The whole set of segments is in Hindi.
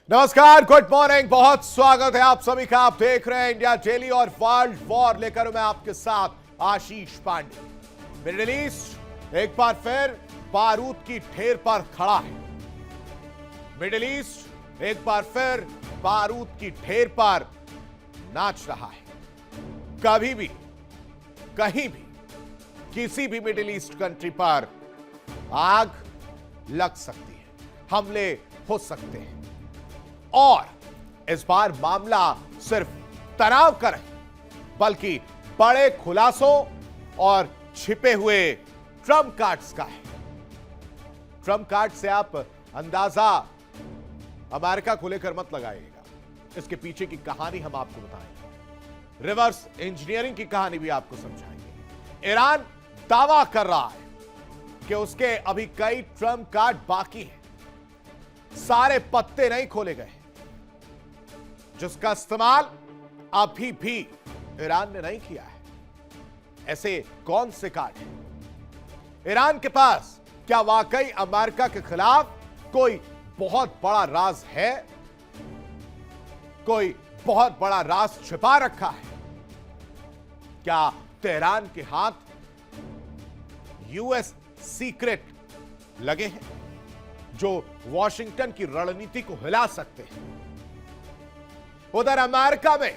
नमस्कार, गुड मॉर्निंग, बहुत स्वागत है आप सभी का। आप देख रहे हैं इंडिया डेली और वर्ल्ड वॉर लेकर मैं आपके साथ आशीष पांडे। मिडिल ईस्ट एक बार फिर बारूद की ढेर पर खड़ा है। मिडिल ईस्ट एक बार फिर बारूद की ढेर पर नाच रहा है। कभी भी, कहीं भी, किसी भी मिडिल ईस्ट कंट्री पर आग लग सकती है, हमले हो सकते हैं। और इस बार मामला सिर्फ तनाव का नहीं, बल्कि बड़े खुलासों और छिपे हुए ट्रम्प कार्ड्स का है। ट्रम्प कार्ड से आप अंदाजा अमेरिका को लेकर मत लगाइएगा, इसके पीछे की कहानी हम आपको बताएंगे। रिवर्स इंजीनियरिंग की कहानी भी आपको समझाएंगे। ईरान दावा कर रहा है कि उसके अभी कई ट्रम्प कार्ड बाकी हैं, सारे पत्ते नहीं खोले गए, जिसका इस्तेमाल अभी भी ईरान ने नहीं किया है। ऐसे कौन से कार्ड हैं? ईरान के पास क्या वाकई अमेरिका के खिलाफ कोई बहुत बड़ा राज है? कोई बहुत बड़ा राज छिपा रखा है? क्या तेहरान के हाथ यूएस सीक्रेट लगे हैं जो वॉशिंगटन की रणनीति को हिला सकते हैं? उधर अमेरिका में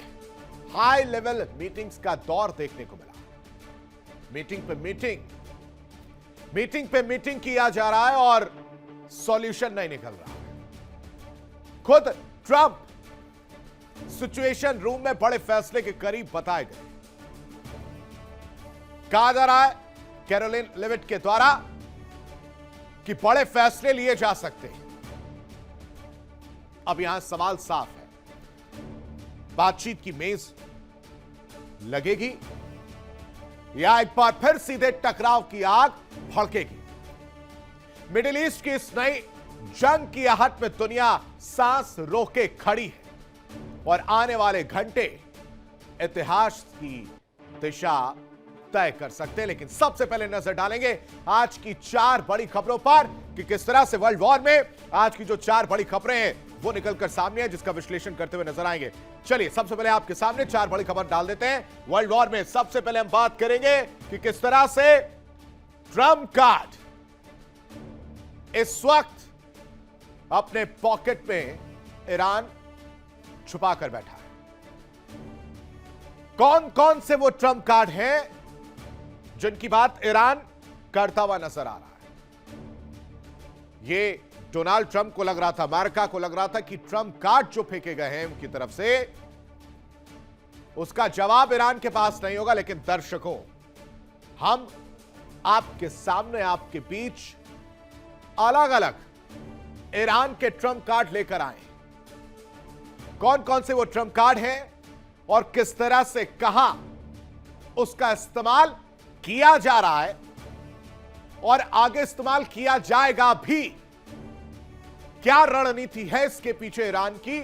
हाई लेवल मीटिंग्स का दौर देखने को मिला। मीटिंग पे मीटिंग किया जा रहा है और सॉल्यूशन नहीं निकल रहा है। खुद ट्रंप सिचुएशन रूम में बड़े फैसले के करीब बताए गए। कहा जा रहा है कैरोलिन लेविट के द्वारा कि बड़े फैसले लिए जा सकते हैं। अब यहां सवाल साफ है, बातचीत की मेज लगेगी या एक बार फिर सीधे टकराव की आग भड़केगी? मिडिल ईस्ट की इस नई जंग की आहट में दुनिया सांस रोके खड़ी है और आने वाले घंटे इतिहास की दिशा तय कर सकते हैं। लेकिन सबसे पहले नजर डालेंगे आज की 4 बड़ी खबरों पर कि किस तरह से वर्ल्ड वॉर में आज की जो 4 बड़ी खबरें हैं वो निकलकर सामने है, जिसका विश्लेषण करते हुए नजर आएंगे। चलिए सबसे पहले आपके सामने 4 बड़ी खबर डाल देते हैं वर्ल्ड वॉर में। सबसे पहले हम बात करेंगे कि किस तरह से ट्रम्प कार्ड इस वक्त अपने पॉकेट में ईरान छुपा कर बैठा है। कौन कौन से वो ट्रम्प कार्ड हैं जिनकी बात ईरान करता हुआ नजर आ रहा है? ये डोनाल्ड ट्रंप को लग रहा था, अमेरिका को लग रहा था कि ट्रम्प कार्ड जो फेंके गए हैं उनकी तरफ से, उसका जवाब ईरान के पास नहीं होगा। लेकिन दर्शकों, हम आपके सामने, आपके बीच अलग अलग ईरान के ट्रम्प कार्ड लेकर आए। कौन कौन से वो ट्रम्प कार्ड हैं और किस तरह से, कहां उसका इस्तेमाल किया जा रहा है और आगे इस्तेमाल किया जाएगा भी। क्या रणनीति है इसके पीछे ईरान की?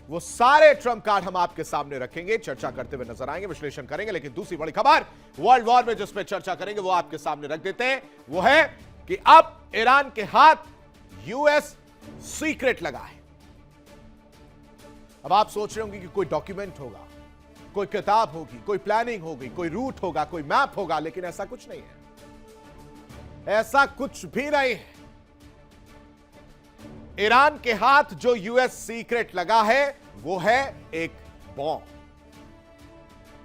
वो सारे ट्रम्प कार्ड हम आपके सामने रखेंगे, चर्चा करते हुए नजर आएंगे, विश्लेषण करेंगे। लेकिन दूसरी बड़ी खबर वर्ल्ड वॉर में जिस पे चर्चा करेंगे वो आपके सामने रख देते हैं। वो है कि अब ईरान के हाथ यूएस सीक्रेट लगा है। अब आप सोच रहे होंगे कि कोई डॉक्यूमेंट होगा, कोई किताब होगी, कोई प्लानिंग होगी, कोई रूट होगा, कोई मैप होगा, लेकिन ऐसा कुछ नहीं है। ऐसा कुछ भी नहीं है। ईरान के हाथ जो यूएस सीक्रेट लगा है वो है एक बॉम्ब,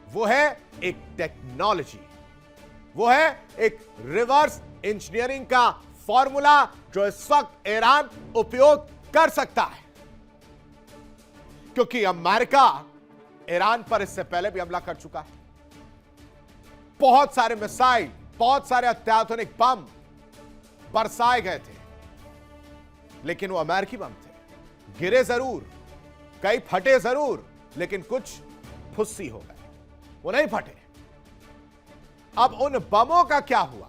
वो है एक टेक्नोलॉजी, वो है एक रिवर्स इंजीनियरिंग का फॉर्मूला जो इस वक्त ईरान उपयोग कर सकता है। क्योंकि अमेरिका ईरान पर इससे पहले भी हमला कर चुका है। बहुत सारे मिसाइल, बहुत सारे अत्याधुनिक बम बरसाए गए थे, लेकिन वो अमेरिकी बम थे। गिरे जरूर, कई फटे जरूर, लेकिन कुछ फुस्सी हो गए, वो नहीं फटे। अब उन बमों का क्या हुआ?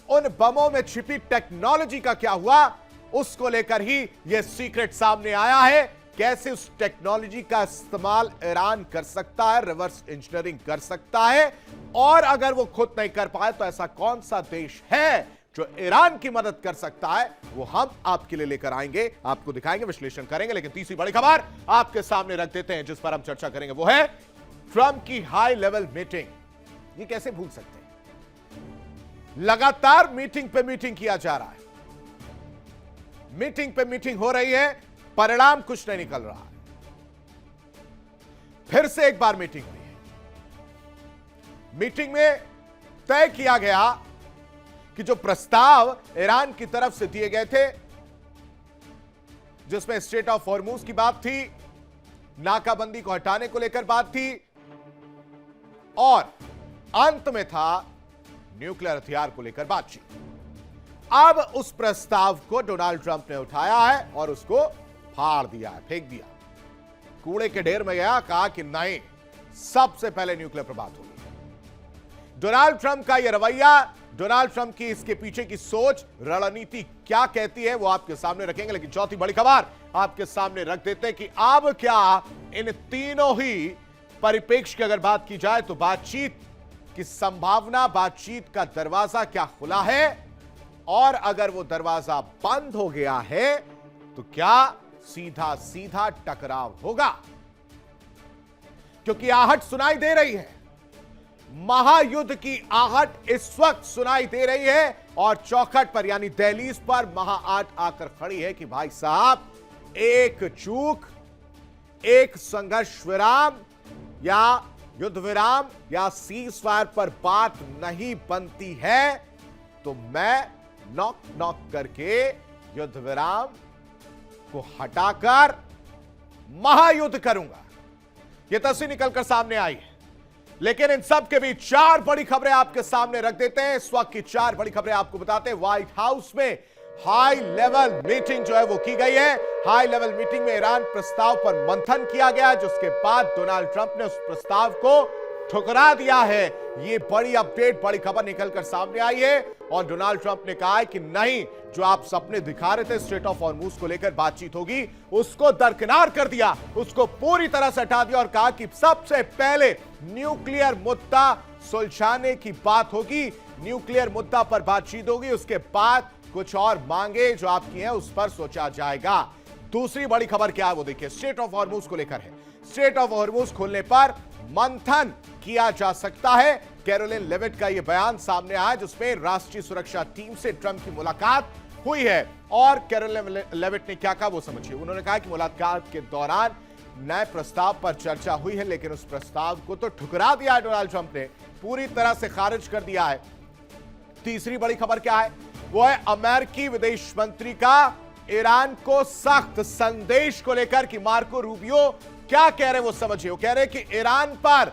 उन बमों में छिपी टेक्नोलॉजी का क्या हुआ? उसको लेकर ही यह सीक्रेट सामने आया है। कैसे उस टेक्नोलॉजी का इस्तेमाल ईरान कर सकता है, रिवर्स इंजीनियरिंग कर सकता है, और अगर वो खुद नहीं कर पाए तो ऐसा कौन सा देश है जो ईरान की मदद कर सकता है, वो हम आपके लिए लेकर आएंगे, आपको दिखाएंगे, विश्लेषण करेंगे। लेकिन तीसरी बड़ी खबर आपके सामने रख देते हैं जिस पर हम चर्चा करेंगे, वो है ट्रंप की हाई लेवल मीटिंग। ये कैसे भूल सकते हैं? लगातार मीटिंग पे मीटिंग किया जा रहा है, मीटिंग पे मीटिंग हो रही है, परिणाम कुछ नहीं निकल रहा है। फिर से एक बार मीटिंग हुई है। मीटिंग में तय किया गया कि जो प्रस्ताव ईरान की तरफ से दिए गए थे, जिसमें स्ट्रेट ऑफ हॉर्मुज की बात थी, नाकाबंदी को हटाने को लेकर बात थी, और अंत में था न्यूक्लियर हथियार को लेकर बातचीत। अब उस प्रस्ताव को डोनाल्ड ट्रंप ने उठाया है और उसको फाड़ दिया है, फेंक दिया, कूड़े के ढेर में गया। कहा कि नहीं, सबसे पहले न्यूक्लियर पर बात होगी। डोनाल्ड ट्रंप का यह रवैया, डोनाल्ड ट्रंप की इसके पीछे की सोच, रणनीति क्या कहती है, वो आपके सामने रखेंगे। लेकिन चौथी बड़ी खबर आपके सामने रख देते हैं कि अब क्या इन तीनों ही परिप्रेक्ष्य की अगर बात की जाए तो बातचीत की संभावना, बातचीत का दरवाजा क्या खुला है, और अगर वो दरवाजा बंद हो गया है तो क्या सीधा सीधा टकराव होगा? क्योंकि आहट सुनाई दे रही है, महायुद्ध की आहट इस वक्त सुनाई दे रही है, और चौखट पर यानी दहलीज पर महाआट आकर खड़ी है कि भाई साहब, एक चूक, एक संघर्ष विराम या युद्ध विराम या सीज फायर पर बात नहीं बनती है तो मैं नॉक नॉक करके युद्ध विराम को हटाकर महायुद्ध करूंगा। यह तस्वीर निकलकर सामने आई है। लेकिन इन सब के बीच चार बड़ी खबरें आपके सामने रख देते हैं। इस वक्त की चार बड़ी खबरें आपको बताते हैं। व्हाइट हाउस में हाई लेवल मीटिंग जो है वो की गई है। हाई लेवल मीटिंग में ईरान प्रस्ताव पर मंथन किया गया, जिसके बाद डोनाल्ड ट्रंप ने उस प्रस्ताव को ठुकरा दिया है। ये बड़ी अपडेट, बड़ी खबर निकलकर सामने आई है, और डोनाल्ड ट्रंप ने कहा है कि नहीं, जो आप सपने दिखा रहे थे स्ट्रेट ऑफ हॉर्मुज को लेकर बातचीत होगी, उसको दरकिनार कर दिया, उसको पूरी तरह से हटा दिया, और कहा कि सबसे पहले न्यूक्लियर मुद्दा सुलझाने की बात होगी, न्यूक्लियर मुद्दा पर बातचीत होगी, उसके बाद कुछ और मांगे जो आपकी हैं उस पर सोचा जाएगा। दूसरी बड़ी खबर क्या है वो देखिए, स्ट्रेट ऑफ हॉर्मुज को लेकर है। स्ट्रेट ऑफ हॉर्मुज खोलने पर मंथन किया जा सकता है। कैरोलिन लेविट का यह बयान सामने आया, जिसमें राष्ट्रीय सुरक्षा टीम से ट्रंप की मुलाकात हुई है। और कैरोलिन लेविट ने क्या कहा वो समझिए। उन्होंने कहा कि मुलाकात के दौरान नए प्रस्ताव पर चर्चा हुई है, लेकिन उस प्रस्ताव को तो ठुकरा दिया है डोनाल्ड ट्रंप ने, पूरी तरह से खारिज कर दिया है। तीसरी बड़ी खबर क्या है वो है अमेरिकी विदेश मंत्री का ईरान को सख्त संदेश को लेकर कि मार्को रूबियो क्या कह रहे वो समझिए। वो कह रहे कि ईरान पर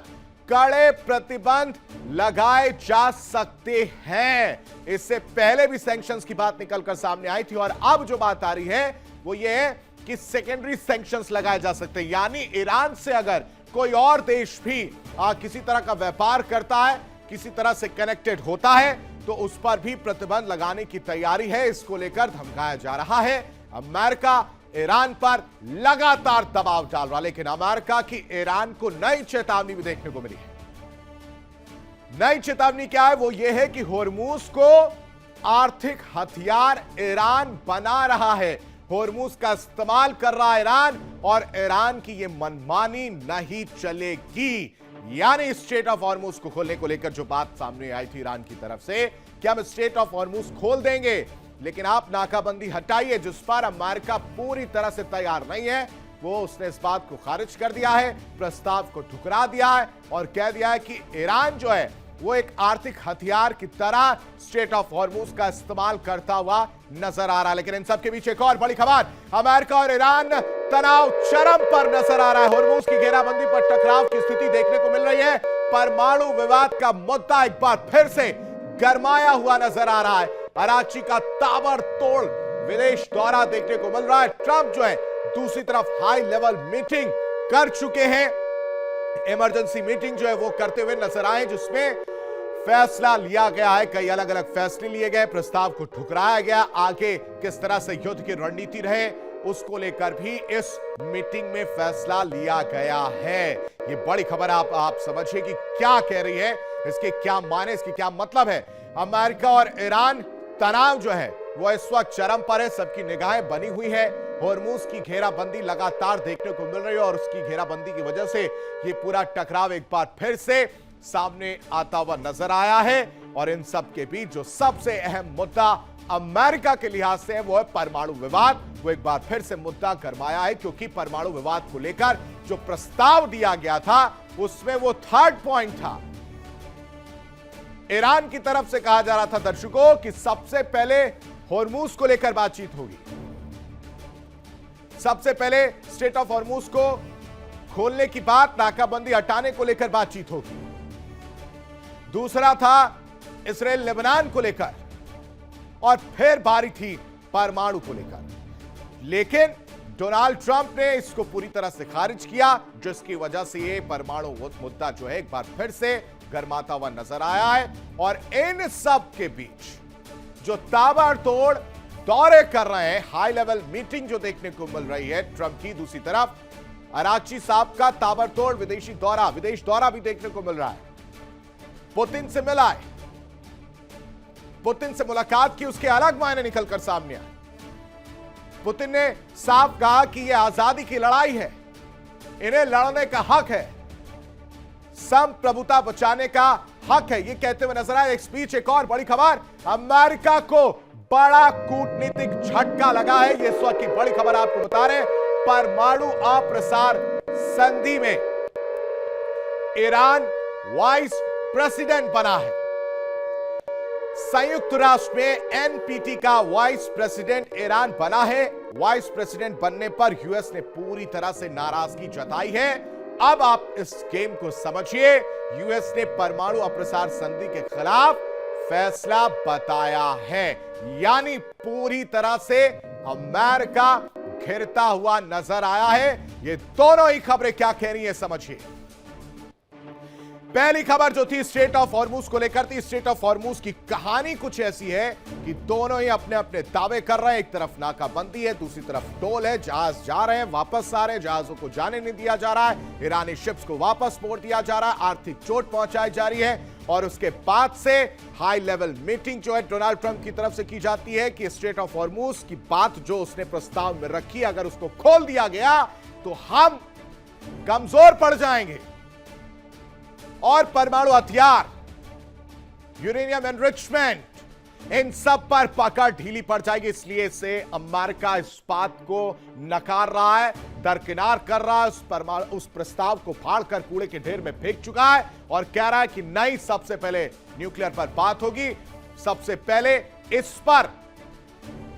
कड़े प्रतिबंध लगाए जा सकते हैं। इससे पहले भी सैंक्शंस की बात निकलकर सामने आई थी, और अब जो बात आ रही है वो ये है कि सेकेंडरी सैंक्शंस लगाए जा सकते हैं, यानी ईरान से अगर कोई और देश भी किसी तरह का व्यापार करता है, किसी तरह से कनेक्टेड होता है, तो उस पर भी प्रतिबंध लगाने की तैयारी है। इसको लेकर धमकाया जा रहा है। अमेरिका ईरान पर लगातार दबाव डाल रहा, लेकिन अमेरिका की ईरान को नई चेतावनी भी देखने को मिली है। नई चेतावनी क्या है वो ये है कि हॉर्मुज को आर्थिक हथियार ईरान बना रहा है, हॉर्मुज का इस्तेमाल कर रहा है ईरान, और ईरान की यह मनमानी नहीं चलेगी। यानी स्ट्रेट ऑफ हॉर्मुज को खोलने को लेकर जो बात सामने आई थी ईरान की तरफ से कि हम स्ट्रेट ऑफ हॉर्मुज खोल देंगे, लेकिन आप नाकाबंदी हटाइए, जिस पर अमेरिका पूरी तरह से तैयार नहीं है, वो उसने इस बात को खारिज कर दिया है, प्रस्ताव को ठुकरा दिया है, और कह दिया है कि ईरान जो है वो एक आर्थिक हथियार की तरह स्ट्रेट ऑफ हॉर्मुज का इस्तेमाल करता हुआ नजर आ रहा है। लेकिन इन सबके बीच एक और बड़ी खबर, अमेरिका और ईरान तनाव चरम पर नजर आ रहा है। हॉर्मुज की घेराबंदी पर टकराव की स्थिति देखने को मिल रही है। परमाणु विवाद का मुद्दा एक बार फिर से गरमाया हुआ नजर आ रहा है। कराची का ताबड़तोड़ विदेश दौरा देखने को मिल रहा है। ट्रंप जो है दूसरी तरफ हाई लेवल मीटिंग कर चुके हैं, इमरजेंसी मीटिंग जो है वो करते हुए नजर आए, जिसमें फैसला लिया गया है, कई अलग अलग फैसले लिए गए, प्रस्ताव को ठुकराया गया। आगे किस तरह से युद्ध की रणनीति रहे उसको लेकर भी इस मीटिंग में फैसला लिया गया है। ये बड़ी खबर आप समझिए कि क्या कह रही है, इसके क्या माने, इसके क्या मतलब है। अमेरिका और ईरान तनाव जो है वो इस वक्त चरम पर है। सबकी निगाहें बनी हुई है। होर्मुज की घेराबंदी लगातार देखने को मिल रही है और उसकी घेराबंदी की वजह से ये पूरा टकराव एक बार फिर से सामने आता हुआ नजर आया है। और इन सब के बीच जो सबसे अहम मुद्दा अमेरिका के लिहाज से है वो है परमाणु विवाद। वो एक बार फिर से मुद्दा गरमाया है, क्योंकि परमाणु विवाद को लेकर जो प्रस्ताव दिया गया था उसमें वो थर्ड पॉइंट था। ईरान की तरफ से कहा जा रहा था दर्शकों कि सबसे पहले होर्मुज को लेकर बातचीत होगी। सबसे पहले स्ट्रेट ऑफ होर्मुज को खोलने की बात, नाकाबंदी हटाने को लेकर बातचीत होगी। दूसरा था इजराइल लेबनान को लेकर, और फिर बारी थी परमाणु को लेकर। लेकिन डोनाल्ड ट्रंप ने इसको पूरी तरह से खारिज किया, जिसकी वजह से ये परमाणु मुद्दा जो है एक बार फिर से गरमाता हुआ नजर आया है। और इन सब के बीच जो ताबड़तोड़ दौरे कर रहे हैं, हाई लेवल मीटिंग जो देखने को मिल रही है ट्रंप की, दूसरी तरफ अरागची साहब का ताबड़तोड़ विदेश दौरा भी देखने को मिल रहा है। पुतिन से मिला है, पुतिन से मुलाकात की, उसके अलग मायने निकलकर सामने आए। पुतिन ने साफ कहा कि यह आजादी की लड़ाई है, इन्हें लड़ने का हक है, संप्रभुता बचाने का हक है, ये कहते हुए नजर आए। एक स्पीच, एक और बड़ी खबर, अमेरिका को बड़ा कूटनीतिक झटका लगा है। ये इस वक्त की बड़ी खबर आपको बता रहे हैं। परमाणु अप्रसार संधि में ईरान वाइस प्रेसिडेंट बना है। संयुक्त राष्ट्र में एनपीटी का वाइस प्रेसिडेंट ईरान बना है। वाइस प्रेसिडेंट बनने पर यूएस ने पूरी तरह से नाराजगी जताई है। अब आप इस गेम को समझिए। यूएस ने परमाणु अप्रसार संधि के खिलाफ फैसला बताया है, यानी पूरी तरह से अमेरिका घिरता हुआ नजर आया है। ये दोनों ही खबरें क्या कह रही है समझिए। पहली खबर जो थी स्ट्रेट ऑफ हॉर्मुज को लेकर थी। स्ट्रेट ऑफ हॉर्मुज की कहानी कुछ ऐसी है कि दोनों ही अपने अपने दावे कर रहे हैं। एक तरफ नाकाबंदी है, दूसरी तरफ टोल है, जहाज जा रहे हैं, वापस आ रहे हैं, जहाजों को जाने नहीं दिया जा रहा है, ईरानी शिप्स को वापस मोड़ दिया जा रहा है, आर्थिक चोट पहुंचाई जा रही है। और उसके बाद से हाई लेवल मीटिंग जो है डोनाल्ड ट्रंप की तरफ से की जाती है कि स्ट्रेट ऑफ हॉर्मुज की बात जो उसने प्रस्ताव में रखी, अगर उसको खोल दिया गया तो हम कमजोर पड़ जाएंगे और परमाणु हथियार, यूरेनियम एनरिचमेंट, इन सब पर पकड़ ढीली पड़ जाएगी। इसलिए से अमेरिका इस बात को नकार रहा है, दरकिनार कर रहा है, उस प्रस्ताव को फाड़कर कूड़े के ढेर में फेंक चुका है और कह रहा है कि नहीं, सबसे पहले न्यूक्लियर पर बात होगी, सबसे पहले इस पर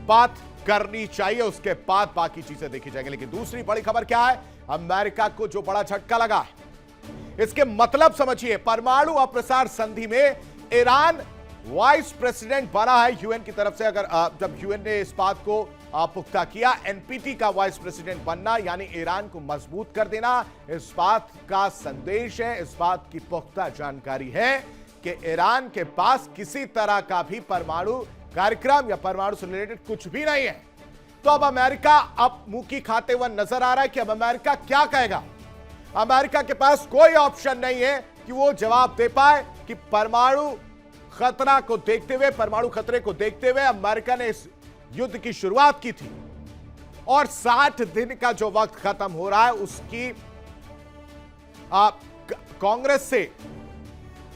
बात करनी चाहिए, उसके बाद बाकी चीजें देखी जाएंगी। लेकिन दूसरी बड़ी खबर क्या है, अमेरिका को जो बड़ा झटका लगा है, इसके मतलब समझिए। परमाणु अप्रसार संधि में ईरान वाइस प्रेसिडेंट बना है यूएन की तरफ से। अगर जब यूएन ने इस बात को पुख्ता किया, एनपीटी का वाइस प्रेसिडेंट बनना यानी ईरान को मजबूत कर देना, इस बात का संदेश है, इस बात की पुख्ता जानकारी है कि ईरान के पास किसी तरह का भी परमाणु कार्यक्रम या परमाणु से रिलेटेड कुछ भी नहीं है। तो अब अमेरिका अब मुंह की खाते हुए नजर आ रहा है कि अब अमेरिका क्या कहेगा। अमेरिका के पास कोई ऑप्शन नहीं है कि वो जवाब दे पाए कि परमाणु खतरा को देखते हुए, परमाणु खतरे को देखते हुए अमेरिका ने इस युद्ध की शुरुआत की थी और 60 दिन का जो वक्त खत्म हो रहा है उसकी कांग्रेस से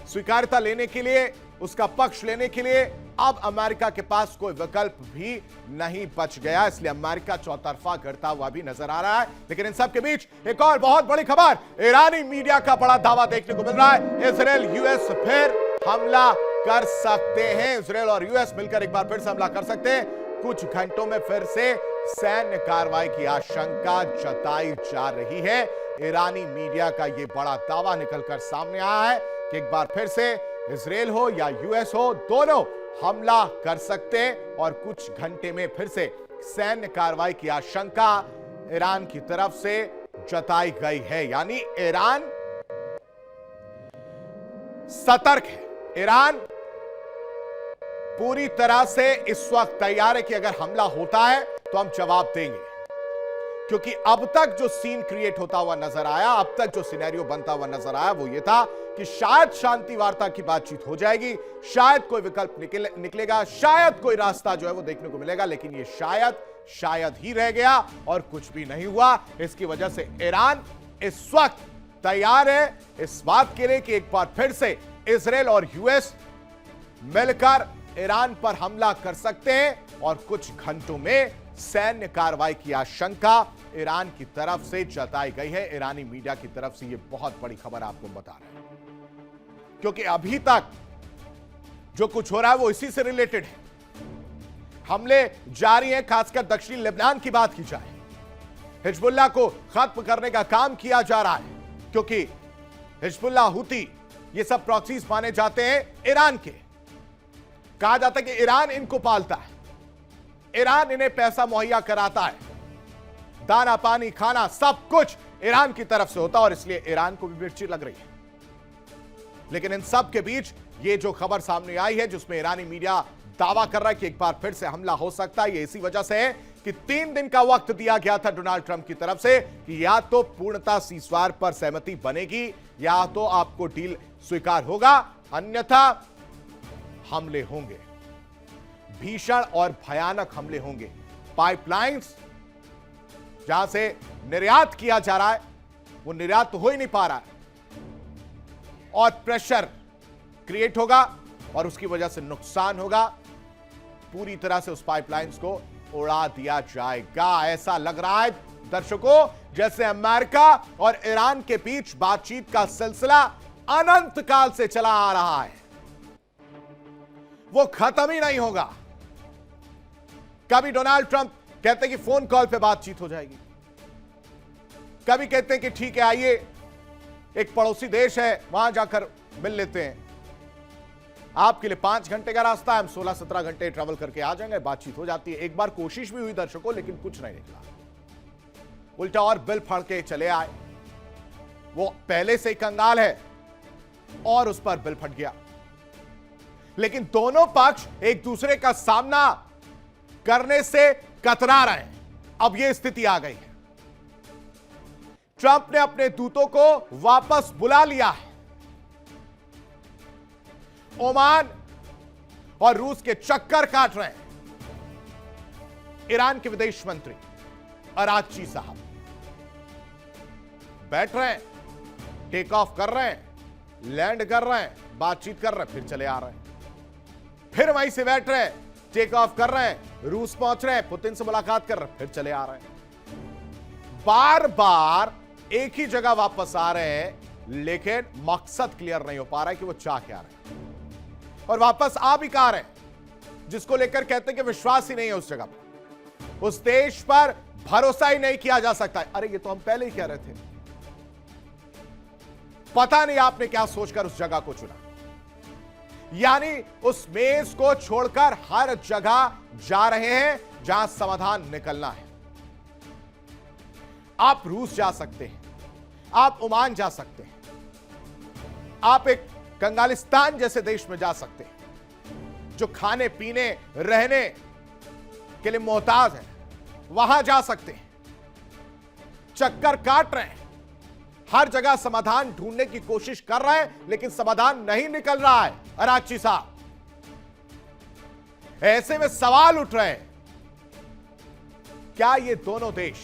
स्वीकार्यता लेने के लिए, उसका पक्ष लेने के लिए अब अमेरिका के पास कोई विकल्प भी नहीं बच गया। इसलिए अमेरिका चौतरफा गिरता हुआ भी नजर आ रहा है। लेकिन इन सब के बीच एक और बहुत बड़ी खबर, ईरानी मीडिया का बड़ा दावा देखने को मिल रहा है। इजराइल यूएस फिर हमला कर सकते हैं। इजराइल और यूएस मिलकर एक बार फिर से हमला कर सकते हैं। कुछ घंटों में फिर से सैन्य कार्रवाई की आशंका जताई जा रही है। ईरानी मीडिया का यह बड़ा दावा निकलकर सामने आया है कि एक बार फिर से इजराइल हो या यूएस हो, दोनों हमला कर सकते हैं और कुछ घंटे में फिर से सैन्य कार्रवाई की आशंका ईरान की तरफ से जताई गई है। यानी ईरान सतर्क है, ईरान पूरी तरह से इस वक्त तैयार है कि अगर हमला होता है तो हम जवाब देंगे। क्योंकि अब तक जो सीन क्रिएट होता हुआ नजर आया, अब तक जो सिनेरियो बनता हुआ नजर आया, वो ये था कि शायद शांति वार्ता की बातचीत हो जाएगी, शायद कोई विकल्प निकलेगा, शायद कोई रास्ता जो है वो देखने को मिलेगा, लेकिन ये शायद ही रह गया और कुछ भी नहीं हुआ। इसकी वजह से ईरान इस वक्त तैयार है इस बात के लिए कि एक बार फिर से इजराइल और यूएस मिलकर ईरान पर हमला कर सकते हैं और कुछ घंटों में सैन्य कार्रवाई की आशंका ईरान की तरफ से जताई गई है। ईरानी मीडिया की तरफ से यह बहुत बड़ी खबर आपको बता रहे हैं, क्योंकि अभी तक जो कुछ हो रहा है वो इसी से रिलेटेड है। हमले जारी हैं, खासकर दक्षिणी लेबनान की बात की जाए, हिजबुल्लाह को खत्म करने का काम किया जा रहा है, क्योंकि हिजबुल्लाह, हुती, ये सब प्रॉक्सीज माने जाते हैं ईरान के। कहा जाता है कि ईरान इनको पालता है, ईरान इन्हें पैसा मुहैया कराता है, दाना पानी खाना सब कुछ ईरान की तरफ से होता है और इसलिए ईरान को भी मिर्ची लग रही है। लेकिन इन सब के बीच ये जो खबर सामने आई है, जिसमें ईरानी मीडिया दावा कर रहा है कि एक बार फिर से हमला हो सकता है, ये इसी वजह से है कि 3 दिन का वक्त दिया गया था डोनाल्ड ट्रंप की तरफ से कि या तो पूर्णतः सीजफायर पर सहमति बनेगी या तो आपको डील स्वीकार होगा, अन्यथा हमले होंगे, भीषण और भयानक हमले होंगे। पाइपलाइंस जहां से निर्यात किया जा रहा है वो निर्यात तो हो ही नहीं पा रहा है और प्रेशर क्रिएट होगा और उसकी वजह से नुकसान होगा। पूरी तरह से उस पाइपलाइंस को उड़ा दिया जाएगा। ऐसा लग रहा है दर्शकों जैसे अमेरिका और ईरान के बीच बातचीत का सिलसिला अनंत काल से चला आ रहा है, वो खत्म ही नहीं होगा। कभी डोनाल्ड ट्रंप कहते हैं कि फोन कॉल पे बातचीत हो जाएगी, कभी कहते हैं कि ठीक है आइए एक पड़ोसी देश है वहां जाकर मिल लेते हैं, आपके लिए 5 घंटे का रास्ता है, हम 16-17 घंटे ट्रैवल करके आ जाएंगे, बातचीत हो जाती है। एक बार कोशिश भी हुई दर्शकों, लेकिन कुछ नहीं निकला, उल्टा और बिल फाड़ के चले आए। वो पहले से ही कंगाल है और उस पर बिल फट गया। लेकिन दोनों पक्ष एक दूसरे का सामना करने से कतरा रहे हैं। अब यह स्थिति आ गई है, ट्रंप ने अपने दूतों को वापस बुला लिया है। ओमान और रूस के चक्कर काट रहे हैं ईरान के विदेश मंत्री अरागची साहब, बैठ रहे हैं, टेक ऑफ कर रहे हैं, लैंड कर रहे हैं, बातचीत कर रहे हैं, फिर चले आ रहे हैं, फिर वहीं से बैठ रहे हैं, टेक ऑफ कर रहे हैं, रूस पहुंच रहे हैं, पुतिन से मुलाकात कर रहे हैं, फिर चले आ रहे हैं। बार बार एक ही जगह वापस आ रहे हैं, लेकिन मकसद क्लियर नहीं हो पा रहा है कि वो चाह क्या रहे हैं। और वापस आ भी कहा रहे हैं जिसको लेकर कहते हैं कि विश्वास ही नहीं है उस जगह पर, उस देश पर भरोसा ही नहीं किया जा सकता। अरे ये तो हम पहले ही कह रहे थे, पता नहीं आपने क्या सोचकर उस जगह को चुना। यानी उस मेज को छोड़कर हर जगह जा रहे हैं जहां समाधान निकलना है। आप रूस जा सकते हैं, आप ओमान जा सकते हैं, आप एक कंगालिस्तान जैसे देश में जा सकते हैं जो खाने पीने रहने के लिए मोहताज है, वहां जा सकते हैं। चक्कर काट रहे हैं, हर जगह समाधान ढूंढने की कोशिश कर रहे हैं, लेकिन समाधान नहीं निकल रहा है। अरागची साहब, ऐसे में सवाल उठ रहे हैं, क्या ये दोनों देश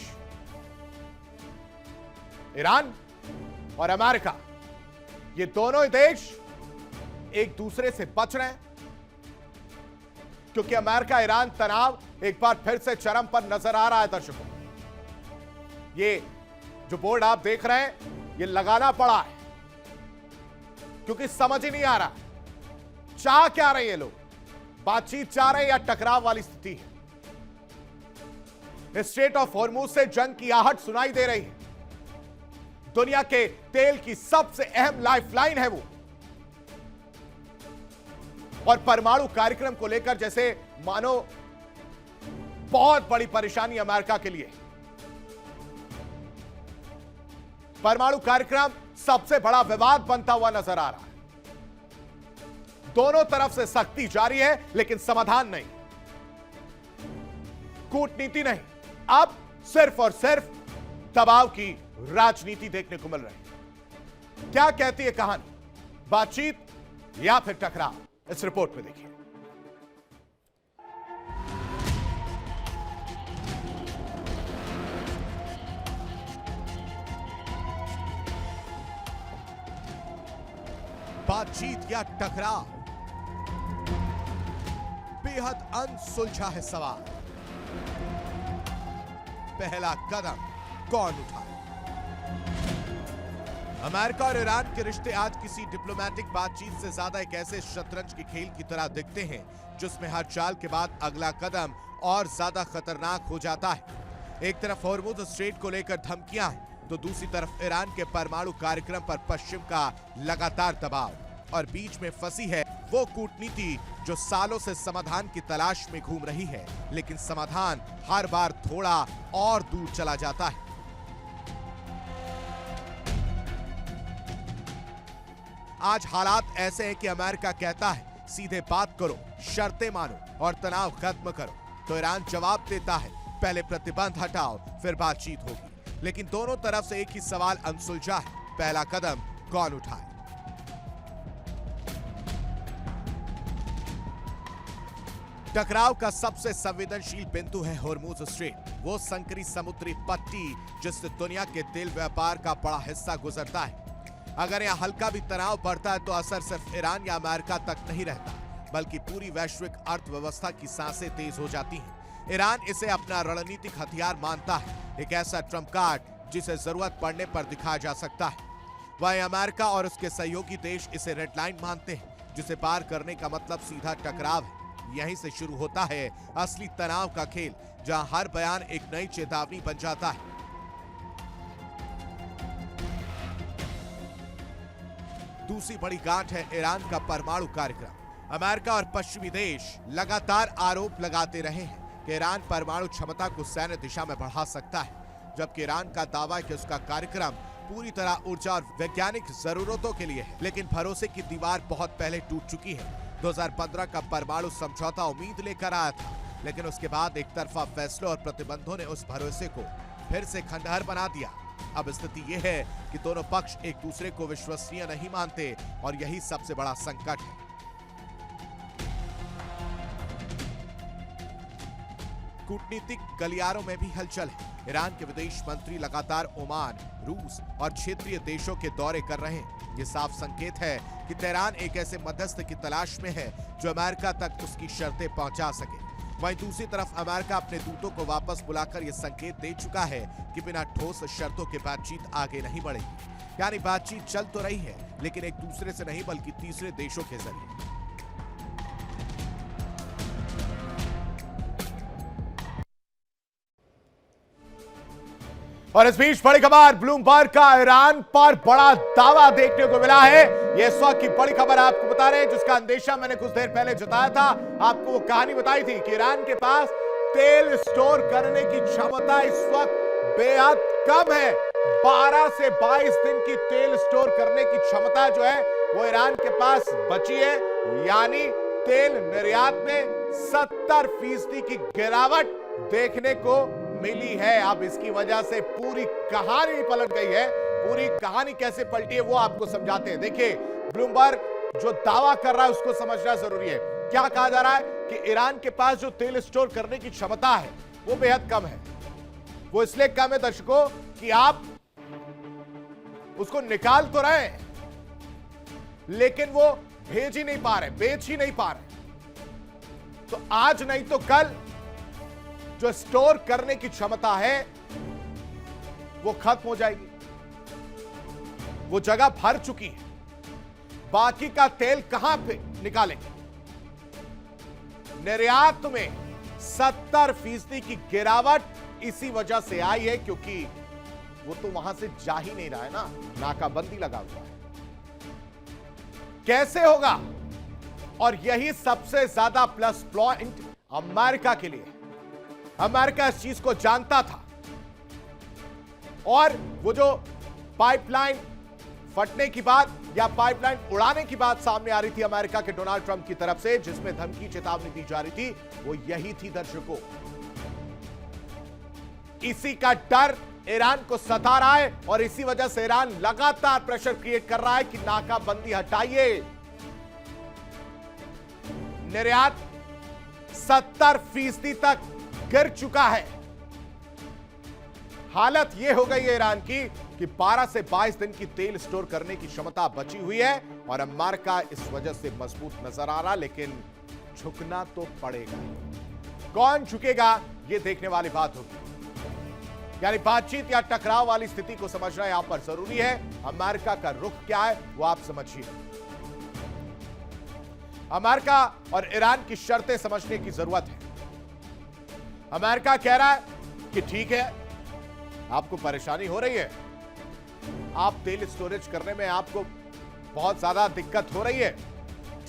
ईरान और अमेरिका, ये दोनों ही देश एक दूसरे से बच रहे हैं? क्योंकि अमेरिका ईरान तनाव एक बार फिर से चरम पर नजर आ रहा है दर्शकों। ये जो बोर्ड आप देख रहे हैं ये लगाना पड़ा है, क्योंकि समझ ही नहीं आ रहा चाह क्या रहे ये लोग, बातचीत चाह रहे हैं या टकराव वाली स्थिति है। स्ट्रेट ऑफ हॉर्मुज से जंग की आहट सुनाई दे रही है। दुनिया के तेल की सबसे अहम लाइफलाइन है वो, और परमाणु कार्यक्रम को लेकर जैसे मानो बहुत बड़ी परेशानी अमेरिका के लिए। परमाणु कार्यक्रम सबसे बड़ा विवाद बनता हुआ नजर आ रहा है। दोनों तरफ से सख्ती जारी है, लेकिन समाधान नहीं, कूटनीति नहीं। अब सिर्फ और सिर्फ दबाव की राजनीति देखने को मिल रही है। क्या कहती है कहानी, बातचीत या फिर टकराव, इस रिपोर्ट में देखिए। बातचीत या टकराव, बेहद अनसुलझा है सवाल। पहला कदम कौन उठाए? अमेरिका और ईरान के रिश्ते आज किसी डिप्लोमेटिक बातचीत से ज्यादा एक ऐसे शतरंज के खेल की तरह दिखते हैं जिसमें हर चाल के बाद अगला कदम और ज्यादा खतरनाक हो जाता है। एक तरफ हॉर्मुज़ स्ट्रेट को लेकर धमकियां हैं, तो दूसरी तरफ ईरान के परमाणु कार्यक्रम पर पश्चिम का लगातार दबाव, और बीच में फंसी है वो कूटनीति जो सालों से समाधान की तलाश में घूम रही है, लेकिन समाधान हर बार थोड़ा और दूर चला जाता है। आज हालात ऐसे हैं कि अमेरिका कहता है सीधे बात करो, शर्तें मानो और तनाव खत्म करो, तो ईरान जवाब देता है पहले प्रतिबंध हटाओ फिर बातचीत होगी। लेकिन दोनों तरफ से एक ही सवाल अनसुलझा है, पहला कदम कौन उठाए? टकराव का सबसे संवेदनशील बिंदु है हॉर्मुज़ स्ट्रेट, वो संकरी समुद्री पट्टी जिससे दुनिया के तेल व्यापार का बड़ा हिस्सा गुजरता है। अगर यहां हल्का भी तनाव बढ़ता है तो असर सिर्फ ईरान या अमेरिका तक नहीं रहता, बल्कि पूरी वैश्विक अर्थव्यवस्था की सांसें तेज हो जाती हैं। ईरान इसे अपना रणनीतिक हथियार मानता है, एक ऐसा ट्रम्प कार्ड जिसे जरूरत पड़ने पर दिखाया जा सकता है। वहीं अमेरिका और उसके सहयोगी देश इसे रेड लाइन मानते हैं, जिसे पार करने का मतलब सीधा टकराव है। यहीं से शुरू होता है असली तनाव का खेल, जहां हर बयान एक नई चेतावनी बन जाता है। दूसरी बड़ी गांठ है ईरान का परमाणु कार्यक्रम। अमेरिका और पश्चिमी देश लगातार आरोप लगाते रहे हैं कि ईरान परमाणु क्षमता को सैन्य दिशा में बढ़ा सकता है, जबकि ईरान का दावा है कि उसका कार्यक्रम पूरी तरह ऊर्जा और वैज्ञानिक जरूरतों के लिए है। लेकिन भरोसे की दीवार बहुत पहले टूट चुकी है। 2015 का परमाणु समझौता उम्मीद लेकर आया था, लेकिन उसके बाद एक तरफा फैसलों और प्रतिबंधों ने उस भरोसे को फिर से खंडहर बना दिया। अब स्थिति यह है कि दोनों पक्ष एक दूसरे को विश्वसनीय नहीं मानते, और यही सबसे बड़ा संकट है। कूटनीतिक गलियारों में भी हलचल है। ईरान के विदेश मंत्री लगातार ओमान, रूस और क्षेत्रीय देशों के दौरे कर रहे हैं। ये साफ संकेत है कि तेहरान एक ऐसे मध्यस्थ की तलाश में है जो अमेरिका तक उसकी शर्तें पहुंचा सके। वहीं दूसरी तरफ अमेरिका अपने दूतों को वापस बुलाकर यह संकेत दे चुका है कि बिना ठोस शर्तों के बातचीत आगे नहीं बढ़ेगी। यानी बातचीत चल तो रही है, लेकिन एक दूसरे से नहीं बल्कि तीसरे देशों के जरिए। और इस बीच बड़ी खबर, ब्लूमबर्ग का ईरान पर बड़ा दावा देखने को मिला है। ये इस वक्त की बड़ी खबर आपको बता रहे हैं, जिसका अंदेशा मैंने कुछ देर पहले जताया था। आपको वो कहानी बताई थी कि ईरान के पास तेल स्टोर करने की क्षमता इस वक्त बेहद कम है। 12 से 22 दिन की तेल स्टोर करने की क्षमता जो है वो ईरान के पास बची है। यानी तेल निर्यात में 70% की गिरावट देखने को मिली है। अब इसकी वजह से पूरी कहानी पलट गई है। पूरी कहानी कैसे पलटी है वो आपको समझाते हैं। देखिए, ब्लूमबर्ग जो दावा कर रहा है उसको समझना जरूरी है। क्या कहा जा रहा है कि ईरान के पास जो तेल स्टोर करने की क्षमता है वो बेहद कम है। वो इसलिए कम है दर्शकों कि आप उसको निकाल तो रहे हैं, लेकिन वो भेज ही नहीं पा रहे, बेच ही नहीं पा रहे। तो आज नहीं तो कल जो स्टोर करने की क्षमता है वो खत्म हो जाएगी। वो जगह भर चुकी है। बाकी का तेल कहां पे निकालेंगे? निर्यात में 70% की गिरावट इसी वजह से आई है, क्योंकि वो तो वहां से जा ही नहीं रहा है ना, नाकाबंदी लगा हुआ है। कैसे होगा? और यही सबसे ज्यादा प्लस पॉइंट अमेरिका के लिए। अमेरिका इस चीज को जानता था, और वो जो पाइपलाइन फटने की बात या पाइपलाइन उड़ाने की बात सामने आ रही थी अमेरिका के डोनाल्ड ट्रंप की तरफ से, जिसमें धमकी चेतावनी दी जा रही थी, वो यही थी दर्शकों। इसी का डर ईरान को सता रहा है और इसी वजह से ईरान लगातार प्रेशर क्रिएट कर रहा है कि नाकाबंदी हटाइए। निर्यात 70% तक गिर चुका है। हालत यह हो गई है ईरान की कि 12 से 22 दिन की तेल स्टोर करने की क्षमता बची हुई है और अमेरिका इस वजह से मजबूत नजर आ रहा, लेकिन झुकना तो पड़ेगा। कौन झुकेगा यह देखने वाली बात होगी। यानी बातचीत या टकराव वाली स्थिति को समझना यहां पर जरूरी है। अमेरिका का रुख क्या है वो आप समझिए। अमेरिका और ईरान की शर्तें समझने की जरूरत है। अमेरिका कह रहा है कि ठीक है, आपको परेशानी हो रही है, आप तेल स्टोरेज करने में आपको बहुत ज्यादा दिक्कत हो रही है,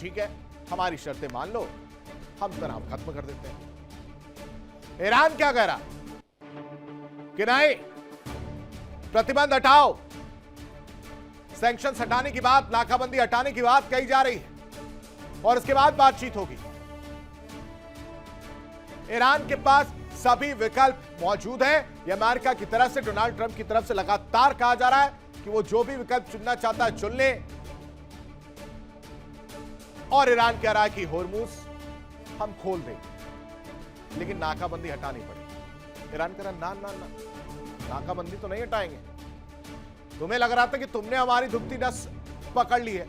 ठीक है, हमारी शर्तें मान लो, हम तनाव खत्म कर देते हैं। ईरान क्या कह रहा कि नहीं, प्रतिबंध हटाओ, सैंक्शंस हटाने की बात, नाकाबंदी हटाने की बात कही जा रही है और उसके बाद बातचीत होगी। ईरान के पास सभी विकल्प मौजूद हैं। यह अमेरिका की तरफ से, डोनाल्ड ट्रंप की तरफ से लगातार कहा जा रहा है कि वो जो भी विकल्प चुनना चाहता है चुन ले। और ईरान कह रहा है कि होर्मुज हम खोल देंगे, लेकिन नाकाबंदी हटानी पड़ेगी। ईरान कह रहा ना ना ना, नाकाबंदी तो नहीं हटाएंगे। तुम्हें लग रहा था कि तुमने हमारी दुखती नस पकड़ ली है,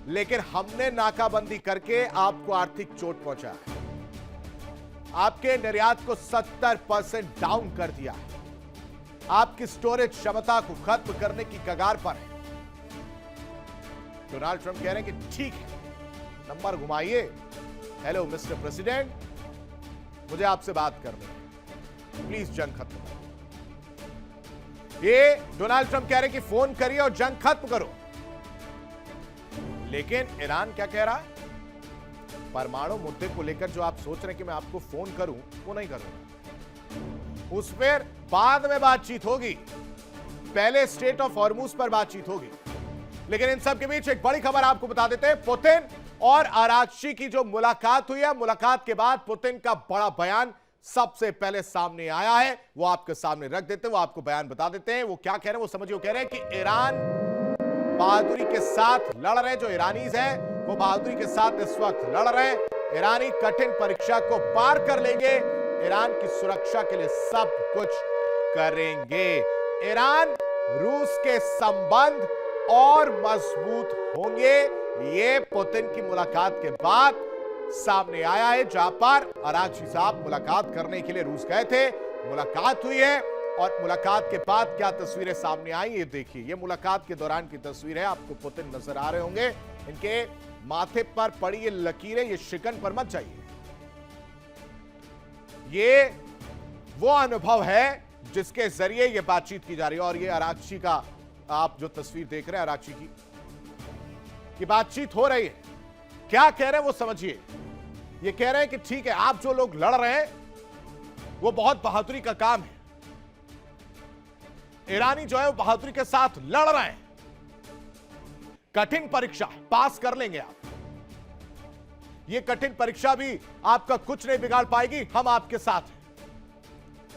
लेकिन हमने नाकाबंदी करके आपको आर्थिक चोट पहुंचाया है, आपके निर्यात को 70% डाउन कर दिया है, आपकी स्टोरेज क्षमता को खत्म करने की कगार पर है। डोनाल्ड ट्रंप कह रहे हैं कि ठीक है, नंबर घुमाइए, हेलो मिस्टर प्रेसिडेंट, मुझे आपसे बात करनी है, प्लीज जंग खत्म करो। ये डोनाल्ड ट्रंप कह रहे हैं कि फोन करिए और जंग खत्म करो। लेकिन ईरान क्या कह रहा है, परमाणु मुद्दे को लेकर जो आप सोच रहे हैं कि मैं आपको फोन करूं, वो नहीं करूंगा, उस पर बाद में बातचीत होगी, पहले स्टेट ऑफ हॉर्मुज पर बातचीत होगी। लेकिन इन सब के बीच एक बड़ी खबर आपको बता देते हैं। पुतिन और आराघची की जो मुलाकात हुई है, मुलाकात के बाद पुतिन का बड़ा बयान सबसे पहले सामने आया है, वो आपके सामने रख देते हैं, वो आपको बयान बता देते हैं। वो क्या कह रहे हैं वो समझिए। वो कह रहे हैं कि ईरान बहादुरी के साथ लड़ रहे, जो ईरानीज हैं वो बहादुरी के साथ इस वक्त लड़ रहे हैं। ईरानी कठिन परीक्षा को पार कर लेंगे, ईरान की सुरक्षा के लिए सब कुछ करेंगे। ईरान रूस के संबंध और मजबूत होंगे, ये पुतिन की मुलाकात के बाद सामने आया है, जहां पर आराघची साहब मुलाकात करने के लिए रूस गए थे। मुलाकात हुई है और मुलाकात के बाद क्या तस्वीरें सामने आई ये देखिए। ये मुलाकात के दौरान की तस्वीर है, आपको पुतिन नजर आ रहे होंगे। इनके माथे पर पड़ी ये लकीरें, ये शिकन पर मत जाइए। ये वो अनुभव है जिसके जरिए ये बातचीत की जा रही है। और ये आराघची का आप जो तस्वीर देख रहे हैं आराघची की, ये बातचीत हो रही है। क्या कह रहे हैं वो समझिए। ये कह रहे हैं कि ठीक है, आप जो लोग लड़ रहे हैं वो बहुत बहादुरी का काम है, ईरानी जो है वो बहादुरी के साथ लड़ रहे हैं, कठिन परीक्षा पास कर लेंगे आप। ये कठिन परीक्षा भी आपका कुछ नहीं बिगाड़ पाएगी, हम आपके साथ हैं।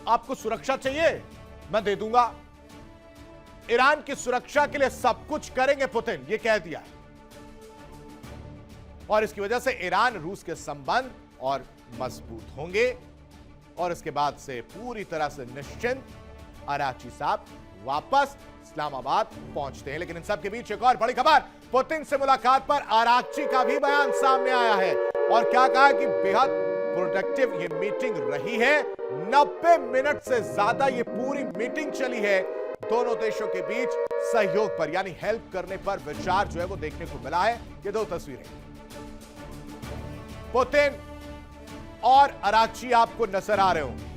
आपको सुरक्षा चाहिए, मैं दे दूंगा। ईरान की सुरक्षा के लिए सब कुछ करेंगे पुतिन, ये कह दिया है। और इसकी वजह से ईरान रूस के संबंध और मजबूत होंगे और इसके बाद से पूरी तरह से निश्चिंत आराघची साहब वापस इस्लामाबाद पहुंचते हैं। लेकिन इन सब के बीच एक और बड़ी खबर, पुतिन से मुलाकात पर आराघची का भी बयान सामने आया है और क्या कहा कि बेहद प्रोडक्टिव ये मीटिंग रही है। 90 मिनट से ज्यादा ये पूरी मीटिंग चली है। दोनों देशों के बीच सहयोग पर यानी हेल्प करने पर विचार जो है वो देखने को मिला है। ये दो तस्वीरें, पुतिन और आराघची आपको नजर आ रहे होंगे।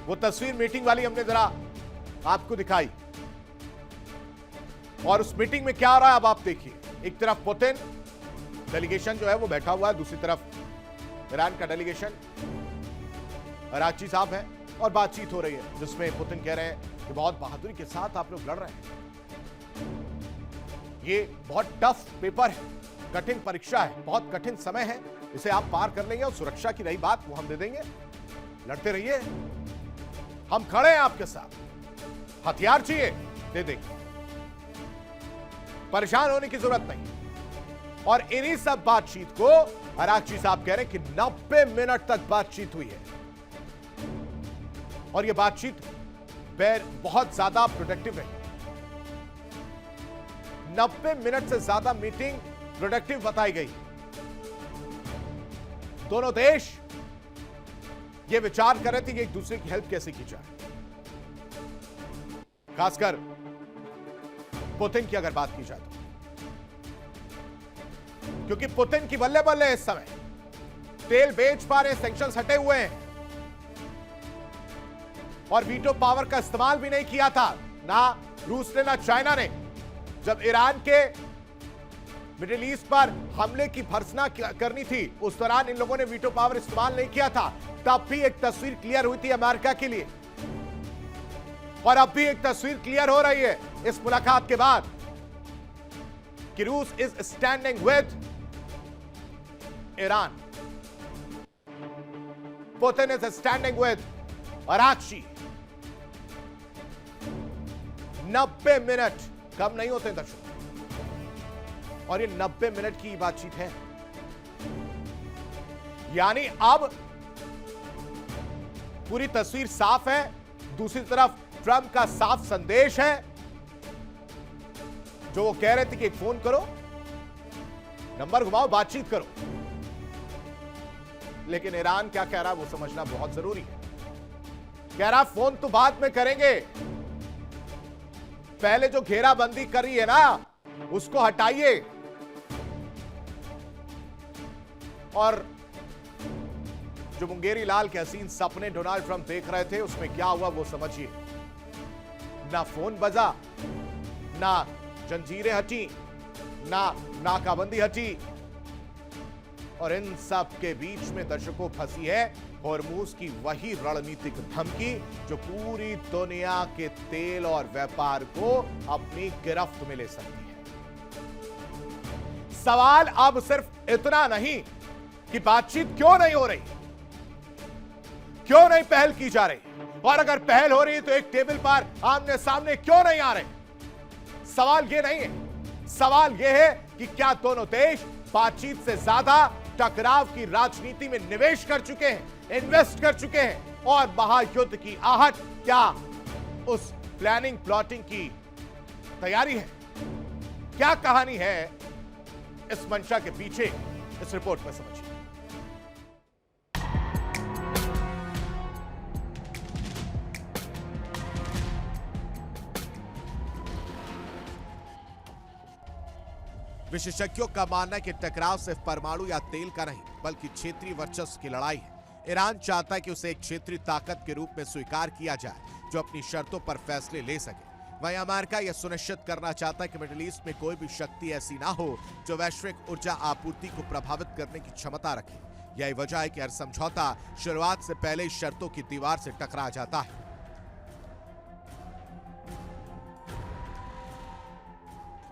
वो तस्वीर मीटिंग वाली हमने जरा आपको दिखाई और उस मीटिंग में क्या हो रहा है अब आप देखिए। एक तरफ पुतिन डेलीगेशन जो है वो बैठा हुआ है, दूसरी तरफ ईरान का डेलीगेशन आराघची साहब है और बातचीत हो रही है जिसमें पुतिन कह रहे हैं कि बहुत बहादुरी के साथ आप लोग लड़ रहे हैं। ये बहुत टफ पेपर है, कठिन परीक्षा है, बहुत कठिन समय है, इसे आप पार कर लेंगे और सुरक्षा की रही बात वो हम दे देंगे। लड़ते रहिए, हम खड़े हैं आपके साथ, हथियार चाहिए दे देंगे, परेशान होने की जरूरत नहीं। और इन्हीं सब बातचीत को अरागची साहब कह रहे हैं कि 90 मिनट तक बातचीत हुई है और यह बातचीत बहुत ज्यादा प्रोडक्टिव है। 90 मिनट से ज्यादा मीटिंग प्रोडक्टिव बताई गई। दोनों देश यह विचार कर रहे थे कि एक दूसरे की हेल्प कैसे की जाए। खासकर पुतिन की अगर बात की जाए तो, क्योंकि पुतिन की बल्ले बल्ले इस समय तेल बेच पा रहे, सैंक्शंस हटे हुए हैं और वीटो पावर का इस्तेमाल भी नहीं किया था, ना रूस ने ना चाइना ने। जब ईरान के मिडिल ईस्ट पर हमले की भर्त्सना करनी थी उस दौरान इन लोगों ने वीटो पावर इस्तेमाल नहीं किया था। तब भी एक तस्वीर क्लियर हुई थी अमेरिका के लिए और अब भी एक तस्वीर क्लियर हो रही है इस मुलाकात के बाद कि रूस is standing with Iran, Putin is standing with Araghchi. 90 minute कम नहीं होते दर्शकों, और ये 90 मिनट की बातचीत है। यानी अब पूरी तस्वीर साफ है। दूसरी तरफ ट्रंप का साफ संदेश है, जो वो कह रहे थे कि एक फोन करो, नंबर घुमाओ, बातचीत करो। लेकिन ईरान क्या कह रहा है वो समझना बहुत जरूरी है। कह रहा फोन तो बाद में करेंगे, पहले जो घेराबंदी करी है ना उसको हटाइए। और जो मुंगेरी लाल के हसीन सपने डोनाल्ड ट्रंप देख रहे थे उसमें क्या हुआ वो समझिए। ना फोन बजा, ना जंजीरें हटी, ना नाकाबंदी हटी, और इन सब के बीच में दर्शकों फंसी है हॉर्मूज की वही रणनीतिक धमकी जो पूरी दुनिया के तेल और व्यापार को अपनी गिरफ्त में ले सकती है। सवाल अब सिर्फ इतना नहीं कि बातचीत क्यों नहीं हो रही, क्यों नहीं पहल की जा रही, और अगर पहल हो रही है तो एक टेबल पर आमने सामने क्यों नहीं आ रहे। सवाल यह नहीं है, सवाल यह है कि क्या दोनों देश बातचीत से ज्यादा टकराव की राजनीति में निवेश कर चुके हैं, इन्वेस्ट कर चुके हैं, और महायुद्ध की आहट क्या उस प्लानिंग प्लॉटिंग की तैयारी है। क्या कहानी है इस मंशा के पीछे, इस रिपोर्ट में समझिए। विशेषज्ञों का मानना है कि टकराव सिर्फ परमाणु या तेल का नहीं बल्कि क्षेत्रीय वर्चस्व की लड़ाई है। ईरान चाहता है कि उसे एक क्षेत्रीय ताकत के रूप में स्वीकार किया जाए जो अपनी शर्तों पर फैसले ले सके। वहीं अमेरिका यह सुनिश्चित करना चाहता है कि मिडिल ईस्ट में कोई भी शक्ति ऐसी ना हो जो वैश्विक ऊर्जा आपूर्ति को प्रभावित करने की क्षमता रखे। यही वजह है कि हर समझौता शुरुआत से पहले ही शर्तों की दीवार से टकरा जाता है।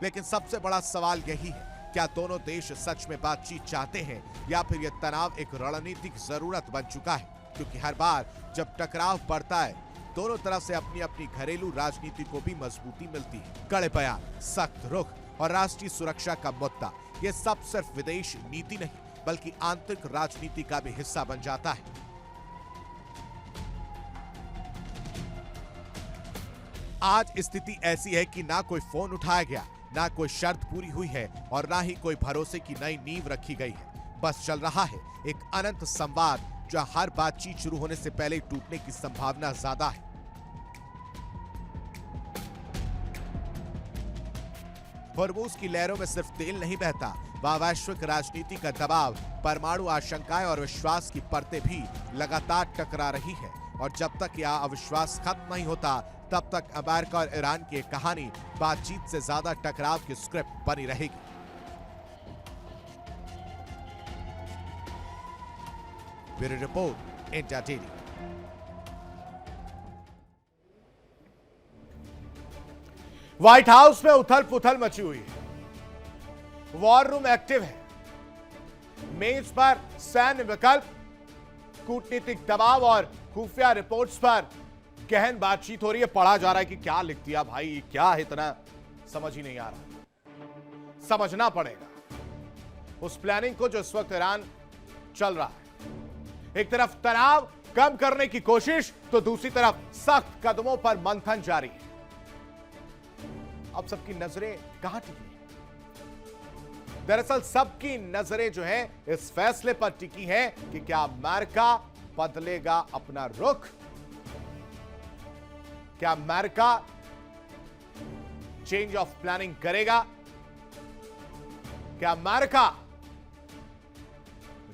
लेकिन सबसे बड़ा सवाल यही है, क्या दोनों देश सच में बातचीत चाहते हैं या फिर यह तनाव एक रणनीतिक जरूरत बन चुका है। क्योंकि हर बार जब टकराव बढ़ता है दोनों तरफ से अपनी अपनी घरेलू राजनीति को भी मजबूती मिलती है। कड़े बयान, सख्त रुख और राष्ट्रीय सुरक्षा का मुद्दा, ये सब सिर्फ विदेश नीति नहीं बल्कि आंतरिक राजनीति का भी हिस्सा बन जाता है। आज स्थिति ऐसी है कि ना कोई फोन उठाया गया, ना कोई शर्त पूरी हुई है और ना ही कोई भरोसे की नई नींव रखी गई है। बस चल रहा है एक अनंत संवाद जो हर बातचीत शुरू होने से पहले टूटने की संभावना ज्यादा है। हॉर्मूज की लहरों में सिर्फ तेल नहीं बहता, वह वैश्विक राजनीति का दबाव, परमाणु आशंकाएं और विश्वास की परतें भी लगातार टकरा रही है। और जब तक यह अविश्वास खत्म नहीं होता तब तक अमेरिका और ईरान की कहानी बातचीत से ज्यादा टकराव की स्क्रिप्ट बनी रहेगी। Bureau report, India daily. White house में उथल पुथल मची हुई है, वॉर रूम एक्टिव है, मेज पर सैन्य विकल्प, कूटनीतिक दबाव और खुफिया रिपोर्ट्स पर गहन बातचीत हो रही है, पढ़ा जा रहा है कि क्या लिख दिया भाई, ये क्या है, इतना समझ ही नहीं आ रहा। समझना पड़ेगा उस प्लानिंग को जो इस वक्त ईरान चल रहा है। एक तरफ तनाव कम करने की कोशिश, तो दूसरी तरफ सख्त कदमों पर मंथन जारी है। अब सबकी नजरें कहां टिकी हैं? दरअसल सबकी नजरें जो है इस फैसले पर टिकी हैं कि क्या अमेरिका बदलेगा अपना रुख, क्या अमेरिका चेंज ऑफ प्लानिंग करेगा, क्या अमेरिका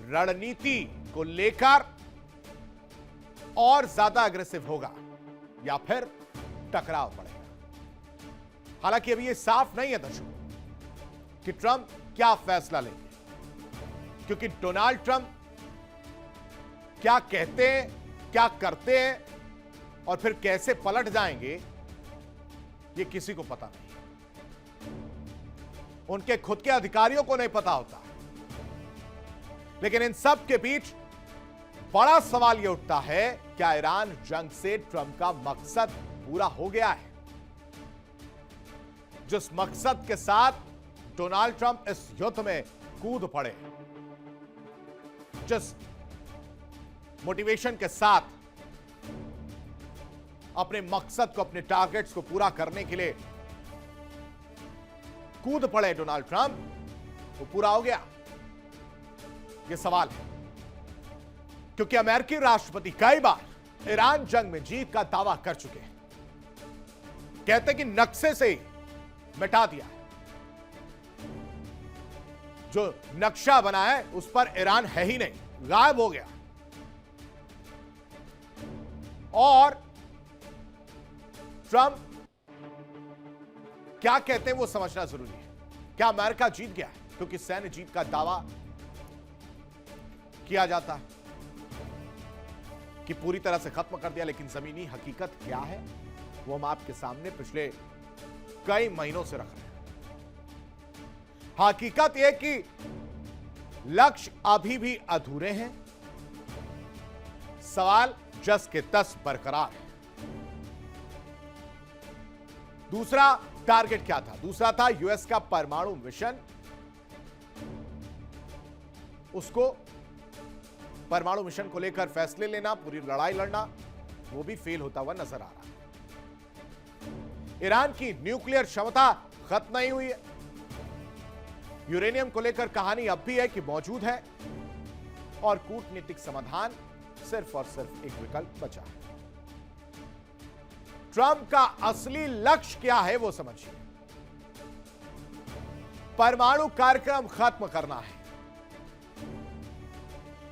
रणनीति को लेकर और ज्यादा अग्रेसिव होगा, या फिर टकराव पड़ेगा। हालांकि अभी यह साफ नहीं है दर्शकों कि ट्रंप क्या फैसला लेंगे, क्योंकि डोनाल्ड ट्रंप क्या कहते हैं, क्या करते हैं और फिर कैसे पलट जाएंगे, ये किसी को पता नहीं। उनके खुद के अधिकारियों को नहीं पता होता। लेकिन इन सब के बीच बड़ा सवाल यह उठता है, क्या ईरान जंग से ट्रंप का मकसद पूरा हो गया है? जिस मकसद के साथ डोनाल्ड ट्रंप इस युद्ध में कूद पड़े, जिस मोटिवेशन के साथ अपने मकसद को, अपने टारगेट्स को पूरा करने के लिए कूद पड़े डोनाल्ड ट्रंप, वो पूरा हो गया? यह सवाल है, क्योंकि अमेरिकी राष्ट्रपति कई बार ईरान जंग में जीत का दावा कर चुके हैं। कहते कि नक्शे से ही मिटा दिया है, जो नक्शा बना है उस पर ईरान है ही नहीं, गायब हो गया। और ट्रंप क्या कहते हैं वो समझना जरूरी है। क्या अमेरिका जीत गया है? क्योंकि सैन्य जीत का दावा किया जाता है कि पूरी तरह से खत्म कर दिया, लेकिन जमीनी हकीकत क्या है वो हम आपके सामने पिछले कई महीनों से रख रहे हैं। हकीकत यह कि लक्ष्य अभी भी अधूरे हैं, सवाल जस के तस बरकरार है। दूसरा टारगेट क्या था? दूसरा था यूएस का परमाणु मिशन, उसको परमाणु मिशन को लेकर फैसले लेना, पूरी लड़ाई लड़ना, वो भी फेल होता हुआ नजर आ रहा है। ईरान की न्यूक्लियर क्षमता खत्म नहीं हुई है। यूरेनियम को लेकर कहानी अब भी है कि मौजूद है, और कूटनीतिक समाधान सिर्फ और सिर्फ एक विकल्प बचा है। ट्रंप का असली लक्ष्य क्या है वो समझिए। परमाणु कार्यक्रम खत्म करना है।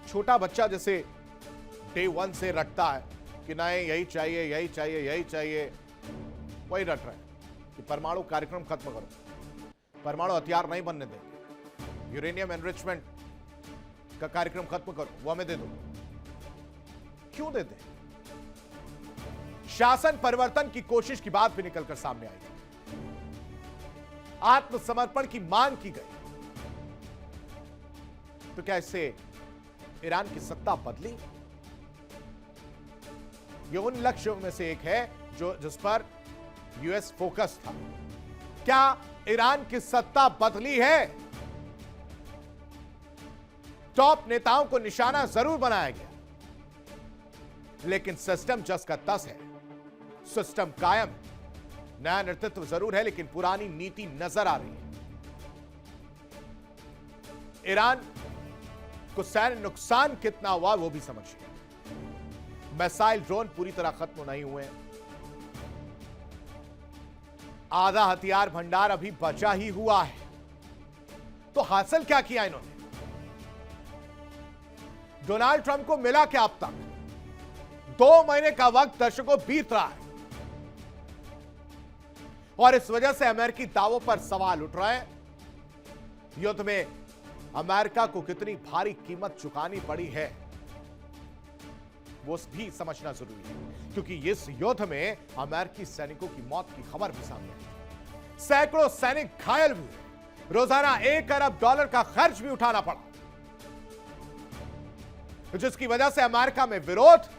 छोटा बच्चा जैसे डे 1 से रटता है कि नहीं यही चाहिए, यही चाहिए, यही चाहिए, वही रट रहे हैं कि परमाणु कार्यक्रम खत्म करो, परमाणु हथियार नहीं बनने देंगे, यूरेनियम एनरिचमेंट का कार्यक्रम खत्म करो, वो हमें दे दो। क्यों दे दे? शासन परिवर्तन की कोशिश की बात भी निकलकर सामने आई थी, आत्मसमर्पण की मांग की गई। तो क्या इससे ईरान की सत्ता बदली? यह उन लक्ष्यों में से एक है जिस पर यूएस फोकस था। क्या ईरान की सत्ता बदली है? टॉप नेताओं को निशाना जरूर बनाया गया, लेकिन सिस्टम जस का तस है, सिस्टम कायम है। नया नेतृत्व जरूर है, लेकिन पुरानी नीति नजर आ रही है। ईरान को सैन्य नुकसान कितना हुआ वो भी समझिए। मिसाइल ड्रोन पूरी तरह खत्म नहीं हुए, आधा हथियार भंडार अभी बचा ही हुआ है। तो हासिल क्या किया इन्होंने? डोनाल्ड ट्रंप को मिला क्या अब तक? 2 महीने का वक्त दर्शकों बीत रहा है, और इस वजह से अमेरिकी दावों पर सवाल उठ रहे हैं। युद्ध में अमेरिका को कितनी भारी कीमत चुकानी पड़ी है वो भी समझना जरूरी है, क्योंकि इस युद्ध में अमेरिकी सैनिकों की मौत की खबर भी सामने आई। सैकड़ों सैनिक घायल भी हुए, रोजाना $1 अरब का खर्च भी उठाना पड़ा, जिसकी वजह से अमेरिका में विरोध,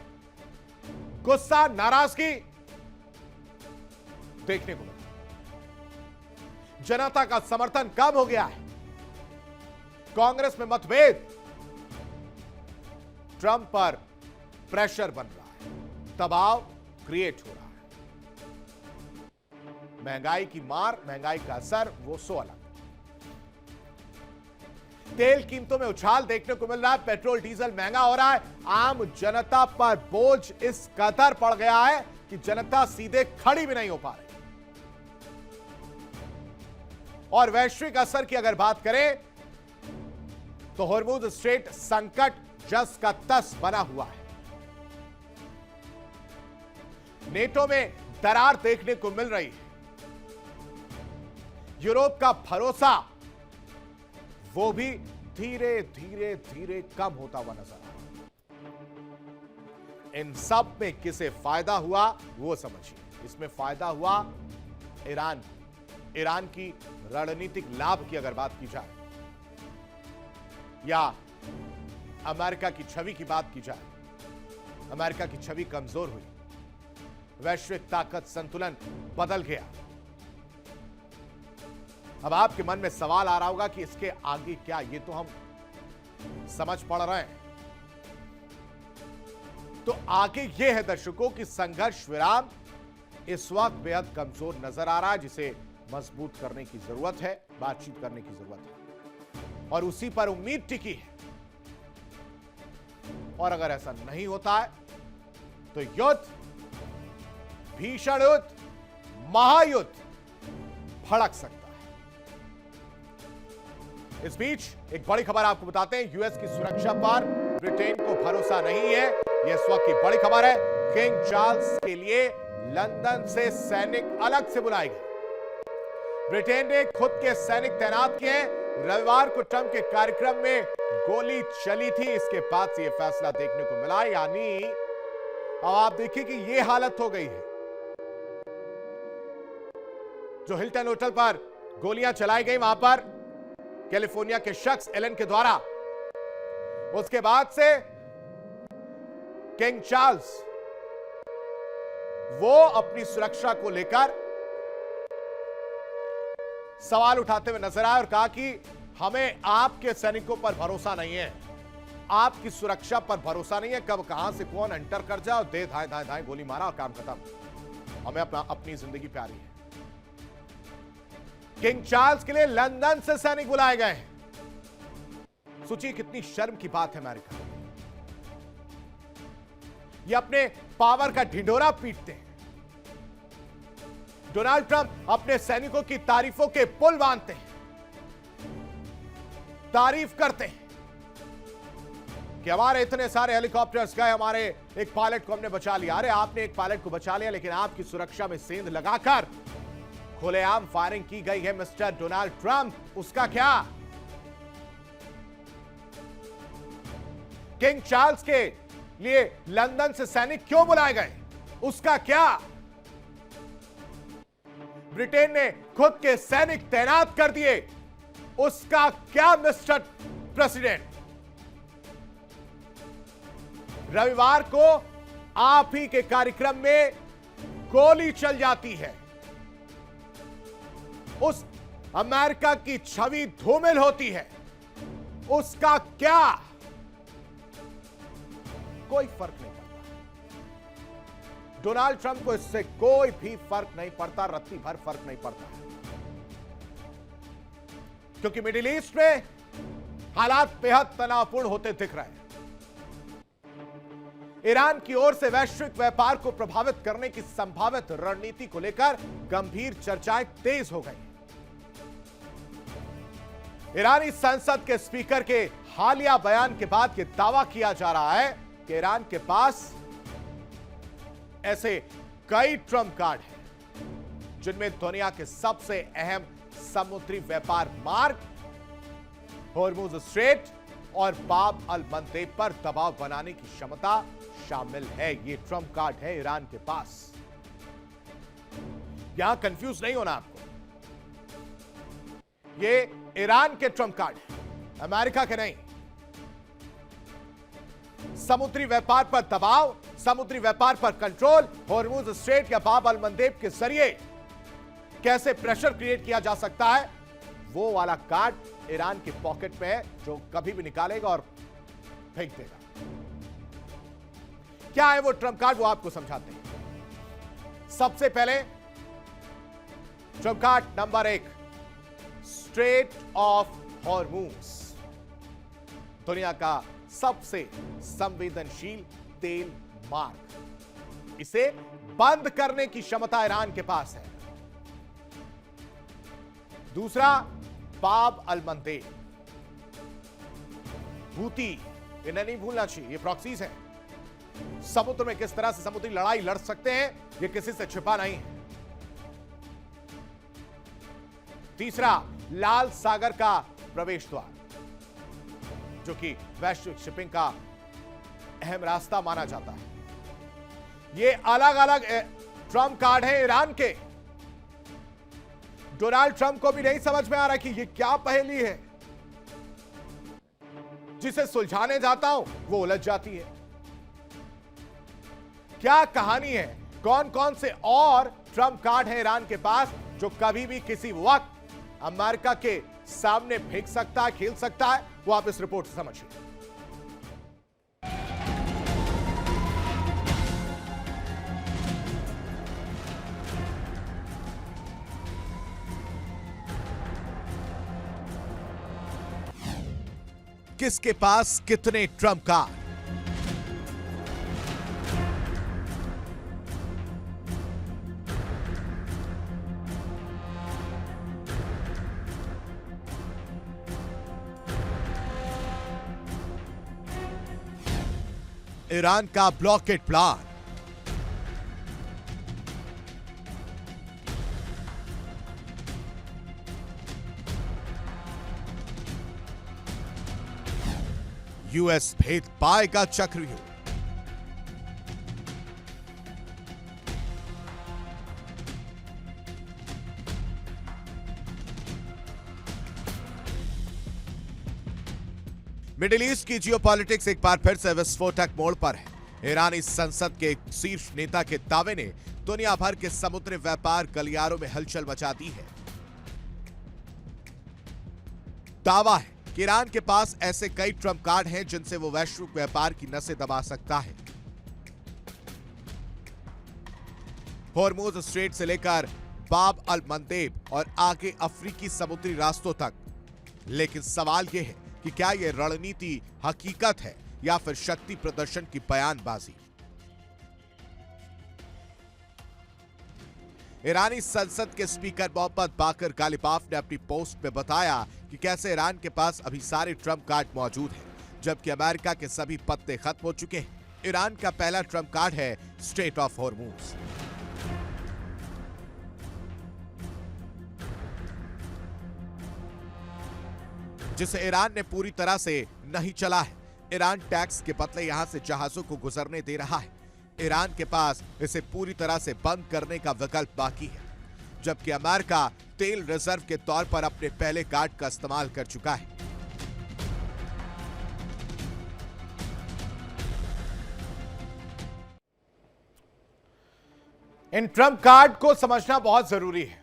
गुस्सा, नाराजगी देखने को मिला। जनता का समर्थन कम हो गया है, कांग्रेस में मतभेद, ट्रंप पर प्रेशर बन रहा है, दबाव क्रिएट हो रहा है। महंगाई की मार, महंगाई का असर वो सो अलग। तेल कीमतों में उछाल देखने को मिल रहा है, पेट्रोल डीजल महंगा हो रहा है, आम जनता पर बोझ इस कदर पड़ गया है कि जनता सीधे खड़ी भी नहीं हो पा रही। और वैश्विक असर की अगर बात करें तो हॉर्मुज स्ट्रेट संकट जस का तस बना हुआ है। नेटो में दरार देखने को मिल रही है। यूरोप का भरोसा वो भी धीरे धीरे धीरे कम होता हुआ नजर आ रहा है। इन सब में किसे फायदा हुआ वो समझिए। इसमें फायदा हुआ ईरान की रणनीतिक लाभ की अगर बात की जाए या अमेरिका की छवि की बात की जाए, अमेरिका की छवि कमजोर हुई, वैश्विक ताकत संतुलन बदल गया। अब आपके मन में सवाल आ रहा होगा कि इसके आगे क्या, ये तो हम समझ पड़ रहे हैं। तो आगे यह है दर्शकों कि संघर्ष विराम इस वक्त बेहद कमजोर नजर आ रहा है, जिसे मजबूत करने की जरूरत है, बातचीत करने की जरूरत है और उसी पर उम्मीद टिकी है। और अगर ऐसा नहीं होता है तो युद्ध, भीषण युद्ध, महायुद्ध भड़क सकता है। इस बीच एक बड़ी खबर आपको बताते हैं, यूएस की सुरक्षा पर ब्रिटेन को भरोसा नहीं है। यह इस वक्त की बड़ी खबर है। किंग चार्ल्स के लिए लंदन से सैनिक अलग से बुलाए गए। ब्रिटेन ने खुद के सैनिक तैनात किए। रविवार को ट्रंप के कार्यक्रम में गोली चली थी, इसके बाद से यह फैसला देखने को मिला। यानी अब आप देखिए कि यह हालत हो गई है। जो हिल्टन होटल पर गोलियां चलाई गई, वहां पर कैलिफोर्निया के शख्स एलन के द्वारा, उसके बाद से किंग चार्ल्स वो अपनी सुरक्षा को लेकर सवाल उठाते हुए नजर आए और कहा कि हमें आपके सैनिकों पर भरोसा नहीं है, आपकी सुरक्षा पर भरोसा नहीं है। कब कहां से कौन एंटर कर जाए और दे धाए धाए धाए गोली मारा और काम खत्म। हमें अपनी जिंदगी प्यारी है। किंग चार्ल्स के लिए लंदन से सैनिक बुलाए गए हैं। सोचिए कितनी शर्म की बात है अमेरिका। ये अपने पावर का ढिंढोरा पीटते हैं। डोनाल्ड ट्रंप अपने सैनिकों की तारीफों के पुल बांधते हैं, तारीफ करते हैं कि हमारे इतने सारे हेलीकॉप्टर्स गए, हमारे एक पायलट को हमने बचा लिया। अरे आपने एक पायलट को बचा लिया, लेकिन आपकी सुरक्षा में सेंध लगाकर खुलेआम फायरिंग की गई है मिस्टर डोनाल्ड ट्रंप, उसका क्या? किंग चार्ल्स के लिए लंदन से सैनिक क्यों बुलाए गए, उसका क्या? ब्रिटेन ने खुद के सैनिक तैनात कर दिए, उसका क्या मिस्टर प्रेसिडेंट? रविवार को आप ही के कार्यक्रम में गोली चल जाती है, उस अमेरिका की छवि धूमिल होती है, उसका क्या? कोई फर्क नहीं पड़ता। डोनाल्ड ट्रंप को इससे कोई भी फर्क नहीं पड़ता, रत्ती भर फर्क नहीं पड़ता, क्योंकि मिडिल ईस्ट में हालात बेहद तनावपूर्ण होते दिख रहे हैं। ईरान की ओर से वैश्विक व्यापार को प्रभावित करने की संभावित रणनीति को लेकर गंभीर चर्चाएं तेज हो गई। ईरानी संसद के स्पीकर के हालिया बयान के बाद यह दावा किया जा रहा है कि ईरान के पास ऐसे कई ट्रंप कार्ड हैं जिनमें दुनिया के सबसे अहम समुद्री व्यापार मार्ग हॉर्मुज स्ट्रेट और बाब अल मंदेब पर दबाव बनाने की क्षमता शामिल है। ये ट्रंप कार्ड है ईरान के पास। यहां कंफ्यूज नहीं होना आपको, ये ईरान के ट्रंप कार्ड है, अमेरिका के नहीं। समुद्री व्यापार पर दबाव, समुद्री व्यापार पर कंट्रोल, हॉर्मुज स्ट्रेट या बाब अल मंदेब के जरिए कैसे प्रेशर क्रिएट किया जा सकता है, वो वाला कार्ड ईरान के पॉकेट में है, जो कभी भी निकालेगा और फेंक देगा। क्या है वो ट्रम्प कार्ड, वो आपको समझाते हैं। सबसे पहले Trump card number 1, straight of Hormuz, दुनिया का सबसे संवेदनशील तेल मार्ग। इसे बंद करने की क्षमता ईरान के पास है। दूसरा, बाब अल मंदेब, हूती, इन्हें नहीं भूलना चाहिए, ये प्रॉक्सीज हैं। समुद्र में किस तरह से समुद्री लड़ाई लड़ सकते हैं, ये किसी से छिपा नहीं है। तीसरा, लाल सागर का प्रवेश द्वार, जो कि वैश्विक शिपिंग का अहम रास्ता माना जाता है। ये अलग अलग ट्रम्प कार्ड है ईरान के। डोनाल्ड ट्रंप को भी नहीं समझ में आ रहा कि ये क्या पहेली है। जिसे सुलझाने जाता हूं वो उलझ जाती है। क्या कहानी है, कौन कौन से और ट्रम्प कार्ड है ईरान के पास जो कभी भी किसी वक्त अमेरिका के सामने फेंक सकता है, खेल सकता है, वो आप इस रिपोर्ट से समझिए। किसके पास कितने ट्रम्प कार्ड? ईरान का ब्लॉकेड प्लान, यूएस भेद पाएगा चक्रव्यूह। मिडिल ईस्ट की जियोपॉलिटिक्स एक बार फिर से विस्फोटक मोड़ पर है। ईरानी संसद के एक शीर्ष नेता के दावे ने दुनिया भर के समुद्री व्यापार गलियारों में हलचल मचा दी है। दावा है कि ईरान के पास ऐसे कई ट्रम्प कार्ड हैं जिनसे वो वैश्विक व्यापार की नसें दबा सकता है। हॉर्मुज स्ट्रेट से लेकर बाब अल मंदेब और आगे अफ्रीकी समुद्री रास्तों तक। लेकिन सवाल यह है कि क्या यह रणनीति हकीकत है या फिर शक्ति प्रदर्शन की बयानबाजी। ईरानी संसद के स्पीकर मोहम्मद बाकर गालिबाफ ने अपनी पोस्ट में बताया कि कैसे ईरान के पास अभी सारे ट्रम्प कार्ड मौजूद हैं, जबकि अमेरिका के सभी पत्ते खत्म हो चुके हैं। ईरान का पहला ट्रम्प कार्ड है स्ट्रेट ऑफ हॉर्मुज। जिसे ईरान ने पूरी तरह से नहीं चला है। ईरान टैक्स के बदले यहां से जहाजों को गुजरने दे रहा है। ईरान के पास इसे पूरी तरह से बंद करने का विकल्प बाकी है, जबकि अमेरिका तेल रिजर्व के तौर पर अपने पहले कार्ड का इस्तेमाल कर चुका है। इन ट्रम्प कार्ड को समझना बहुत जरूरी है।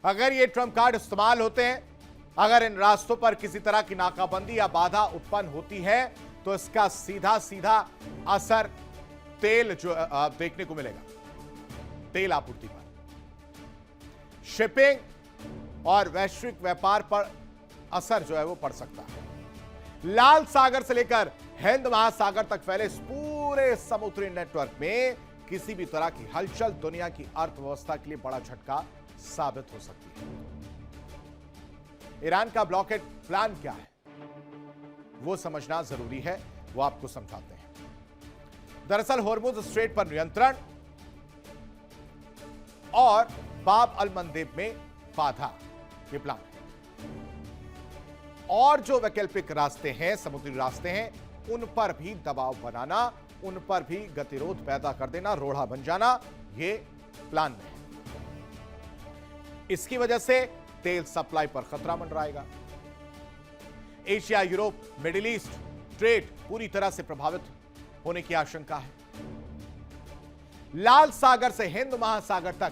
अगर ये ट्रम्प कार्ड इस्तेमाल होते हैं, अगर इन रास्तों पर किसी तरह की नाकाबंदी या बाधा उत्पन्न होती है, तो इसका सीधा सीधा असर तेल जो देखने को मिलेगा, तेल आपूर्ति पर, शिपिंग और वैश्विक व्यापार पर असर जो है वो पड़ सकता है। लाल सागर से लेकर हिंद महासागर तक फैले इस पूरे समुद्री नेटवर्क में किसी भी तरह की हलचल दुनिया की अर्थव्यवस्था के लिए बड़ा झटका साबित हो सकती है। ईरान का ब्लॉकेड प्लान क्या है, वो समझना जरूरी है, वो आपको समझाते हैं। दरअसल हॉर्मुज स्ट्रेट पर नियंत्रण और बाब अल मंदेब में बाधा, ये प्लान है। और जो वैकल्पिक रास्ते हैं, समुद्री रास्ते हैं, उन पर भी दबाव बनाना, उन पर भी गतिरोध पैदा कर देना, रोड़ा बन जाना, ये प्लान में है। इसकी वजह से तेल सप्लाई पर खतरा मंडराएगा। Asia, Europe, Middle East trade पूरी तरह से प्रभावित होने की आशंका है। लाल सागर से हिंद महासागर तक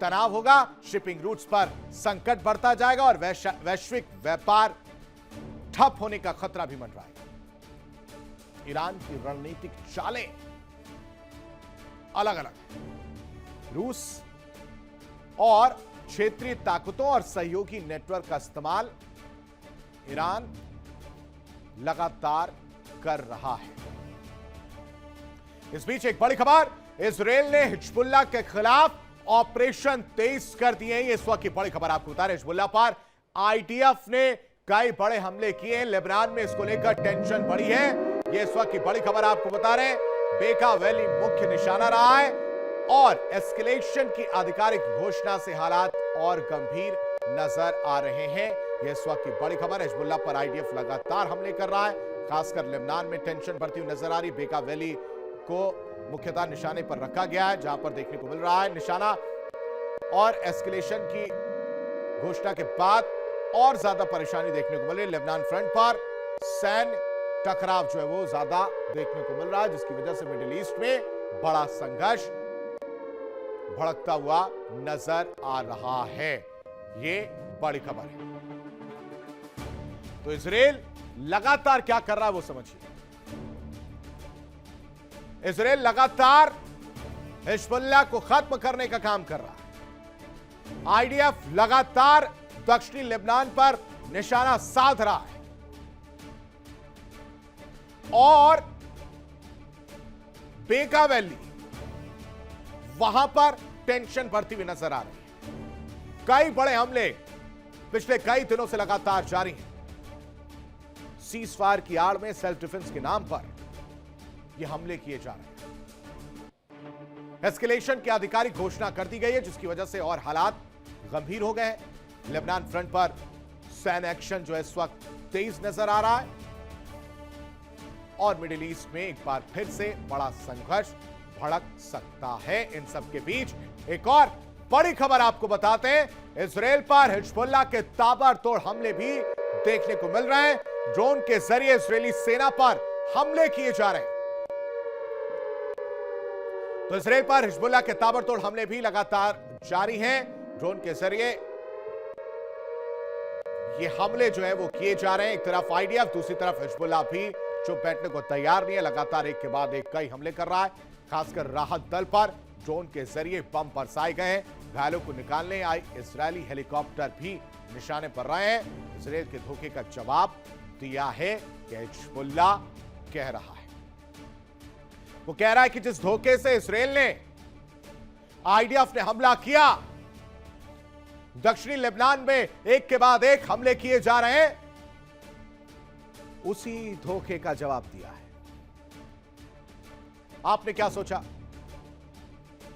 तनाव होगा, शिपिंग रूट्स पर संकट बढ़ता जाएगा और वैश्विक व्यापार ठप होने का खतरा भी मंडराएगा। ईरान की रणनीतिक चालें अलग अलग, रूस और क्षेत्रीय ताकतों और सहयोगी नेटवर्क का इस्तेमाल ईरान लगातार कर रहा है। इस बीच एक बड़ी खबर, इजरायल ने हिजबुल्लाह के खिलाफ ऑपरेशन तेज कर दिए हैं। ये इस वक्त की बड़ी खबर आपको बता रहे हैं। हिजबुल्लाह पर आईडीएफ ने कई बड़े हमले किए हैं। लेबनान में इसको लेकर टेंशन बढ़ी है। ये इस वक्त की बड़ी खबर आपको बता रहे हैं। बेका वैली मुख्य निशाना रहा है और एस्केलेशन की आधिकारिक घोषणा से हालात और गंभीर नजर आ रहे हैं। यह इस वक्त की बड़ी खबर है। हिजबुल्लाह पर आईडीएफ लगातार हमले कर रहा है, खासकर लेबनान में टेंशन बढ़ती हुई नजर आ रही। बेका वैली को मुख्यतः निशाने पर रखा गया है, जहां पर देखने को मिल रहा है निशाना, और एस्केलेशन की घोषणा के बाद और ज्यादा परेशानी देखने को मिल रही है। लेबनान फ्रंट पर सैन्य टकराव जो है वो ज्यादा देखने को मिल रहा है, जिसकी वजह से मिडिल ईस्ट में बड़ा संघर्ष भड़कता हुआ नजर आ रहा है। ये बड़ी खबर है। तो इजरायल लगातार क्या कर रहा है वो समझिए। इजरायल लगातार हिजबुल्लाह को खत्म करने का काम कर रहा है। आईडीएफ लगातार दक्षिणी लेबनान पर निशाना साध रहा है और बेका वैली, वहां पर टेंशन बढ़ती हुई नजर आ रही है। कई बड़े हमले पिछले कई दिनों से लगातार जारी हैं। सीज फायर की आड़ में सेल्फ डिफेंस के नाम पर यह हमले किए जा रहे हैं। एस्केलेशन की आधिकारिक घोषणा कर दी गई है, जिसकी वजह से और हालात गंभीर हो गए हैं। लेबनान फ्रंट पर सैन्य एक्शन जो है इस वक्त तेज नजर आ रहा है और मिडिल ईस्ट में एक बार फिर से बड़ा संघर्ष भड़क सकता है। इन सब के बीच एक और बड़ी खबर आपको बताते हैं। इजरायल पर हिजबुल्लाह के ताबड़तोड़ हमले भी देखने को मिल रहे हैं। ड्रोन के जरिए इजरायली सेना पर हमले किए जा रहे हैं। तो इजरायल पर हिजबुल्लाह के ताबड़तोड़ हमले भी लगातार जारी हैं। ड्रोन के जरिए ये हमले जो है वो किए जा रहे हैं। एक तरफ आईडीएफ, दूसरी तरफ हिजबुल्लाह भी चुप बैठने को तैयार नहीं है, लगातार एक के बाद एक कई हमले कर रहा है। खासकर राहत दल पर ड्रोन के जरिए बम बरसाए गए हैं। घायलों को निकालने आई इजरायली हेलीकॉप्टर भी निशाने पर रहे हैं। इजरायल के धोखे का जवाब दिया है कि हिजबुल्लाह कह रहा है, वो कह रहा है कि जिस धोखे से इजरायल ने, आईडीएफ ने हमला किया, दक्षिणी लेबनान में एक के बाद एक हमले किए जा रहे हैं, उसी धोखे का जवाब दिया है। आपने क्या सोचा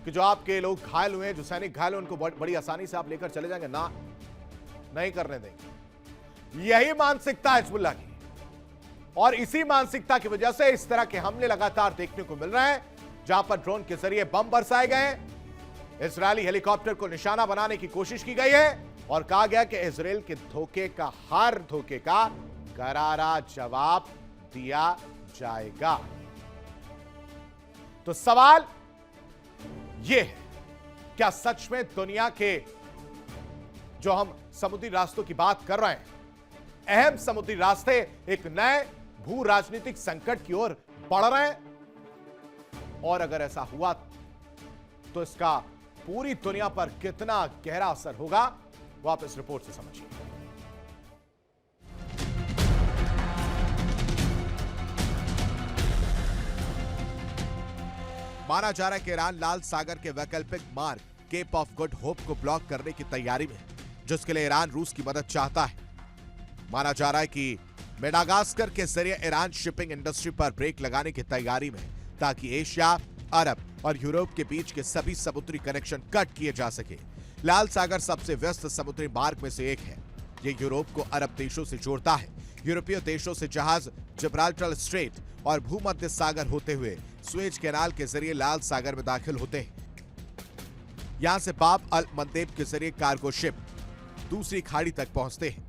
कि जो आपके लोग घायल हुए, जो सैनिक घायल हुए, उनको बड़ी आसानी से आप लेकर चले जाएंगे? ना, नहीं करने देंगे। यही मानसिकता है हिजबुल्लाह की और इसी मानसिकता की वजह से इस तरह के हमले लगातार देखने को मिल रहे हैं, जहां पर ड्रोन के जरिए बम बरसाए गए, इजरायली हेलीकॉप्टर को निशाना बनाने की कोशिश की गई है और कहा गया कि इजरायल के धोखे का, हर धोखे का करारा जवाब दिया जाएगा। तो सवाल यह है, क्या सच में दुनिया के जो हम समुद्री रास्तों की बात कर रहे हैं, अहम समुद्री रास्ते एक नए भू राजनीतिक संकट की ओर बढ़ रहे हैं? और अगर ऐसा हुआ तो इसका पूरी दुनिया पर कितना गहरा असर होगा, वो आप इस रिपोर्ट से समझिए। माना जा रहा है कि ईरान लाल सागर के वैकल्पिक मार्ग केप ऑफ गुड होप को ब्लॉक करने की तैयारी में, जिसके लिए ईरान रूस की मदद चाहता है। माना जा रहा है कि मेडागास्कर के जरिए ईरान शिपिंग इंडस्ट्री पर ब्रेक लगाने की तैयारी में, ताकि एशिया, अरब और यूरोप के बीच के सभी समुद्री कनेक्शन कट किए जा सके। लाल सागर सबसे व्यस्त समुद्री मार्ग में से एक है। ये यूरोप को अरब देशों से जोड़ता है। यूरोपीय देशों से जहाज जिब्राल्टर स्ट्रेट और भूमध्य सागर होते हुए स्वेज कैनाल के जरिए लाल सागर में दाखिल होते हैं। यहां से बाब अल मंदेब के जरिए कार्गो शिप दूसरी खाड़ी तक पहुंचते हैं।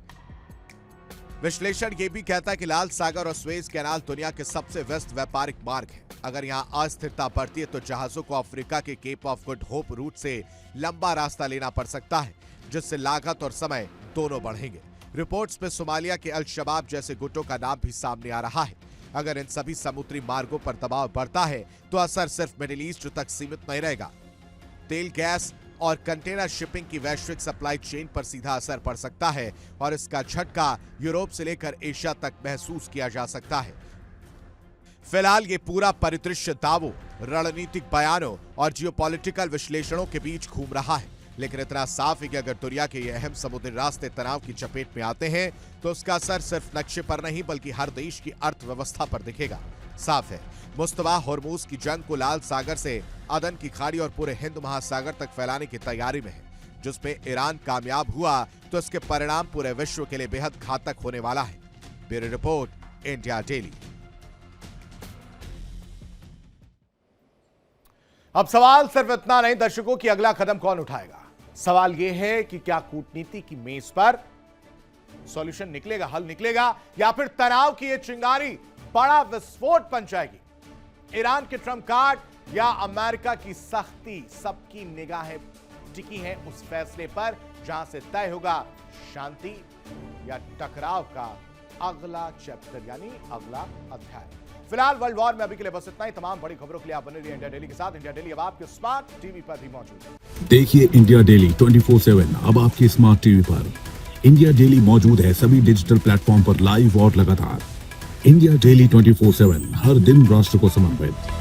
विश्लेषण यह भी कहता है कि लाल सागर और स्वेज कैनाल दुनिया के सबसे व्यस्त व्यापारिक मार्ग है। अगर यहाँ अस्थिरता बढ़ती है तो जहाजों को अफ्रीका के Cape of Good Hope route से लंबा रास्ता लेना पड़ सकता है, जिससे लागत और समय दोनों बढ़ेंगे। रिपोर्ट्स में सोमालिया के अल शबाब जैसे गुटों का नाम भी सामने आ रहा है। अगर इन सभी समुद्री मार्गों पर दबाव बढ़ता है तो असर सिर्फ मिडिल ईस्ट तक सीमित नहीं रहेगा। तेल, गैस और कंटेनर शिपिंग की वैश्विक सप्लाई चेन पर सीधा असर पड़ सकता है और इसका झटका यूरोप से लेकर एशिया तक महसूस किया जा सकता है। फिलहाल ये पूरा परिदृश्य दावों, रणनीतिक बयानों और जियोपॉलिटिकल विश्लेषणों के बीच घूम रहा है, लेकिन इतना साफ है कि अगर दुनिया के ये अहम समुद्री रास्ते तनाव की चपेट में आते हैं तो उसका असर सिर्फ नक्शे पर नहीं बल्कि हर देश की अर्थव्यवस्था पर दिखेगा। साफ है, मुस्तवा होर्मुज की जंग को लाल सागर से अदन की खाड़ी और पूरे हिंद महासागर तक फैलाने की तैयारी में है, जिसमें ईरान कामयाब हुआ तो इसके परिणाम पूरे विश्व के लिए बेहद घातक होने वाला है। Bureau report, India daily. अब सवाल सिर्फ इतना नहीं दर्शकों कि अगला कदम कौन उठाएगा। सवाल यह है कि क्या कूटनीति की मेज पर सॉल्यूशन निकलेगा, हल निकलेगा, या फिर तनाव की यह चिंगारी बड़ा विस्फोट बन जाएगी। ईरान के ट्रंप कार्ड या अमेरिका की सख्ती, सबकी निगाहें टिकी हैं उस फैसले पर जहां से तय होगा शांति या टकराव का अगला चैप्टर यानी अगला अध्याय। फिलहाल वर्ल्ड वॉर में अभी के लिए बस इतना ही। तमाम बड़ी खबरों के लिए आप बने रहिए इंडिया डेली के साथ। इंडिया डेली अब आपके स्मार्ट टीवी पर भी मौजूद है। देखिए इंडिया डेली 24/7 अब आपके स्मार्ट टीवी पर। इंडिया डेली मौजूद है सभी डिजिटल प्लेटफॉर्म पर लाइव और लगातार। इंडिया डेली 24/7 हर दिन राष्ट्र को समर्पित।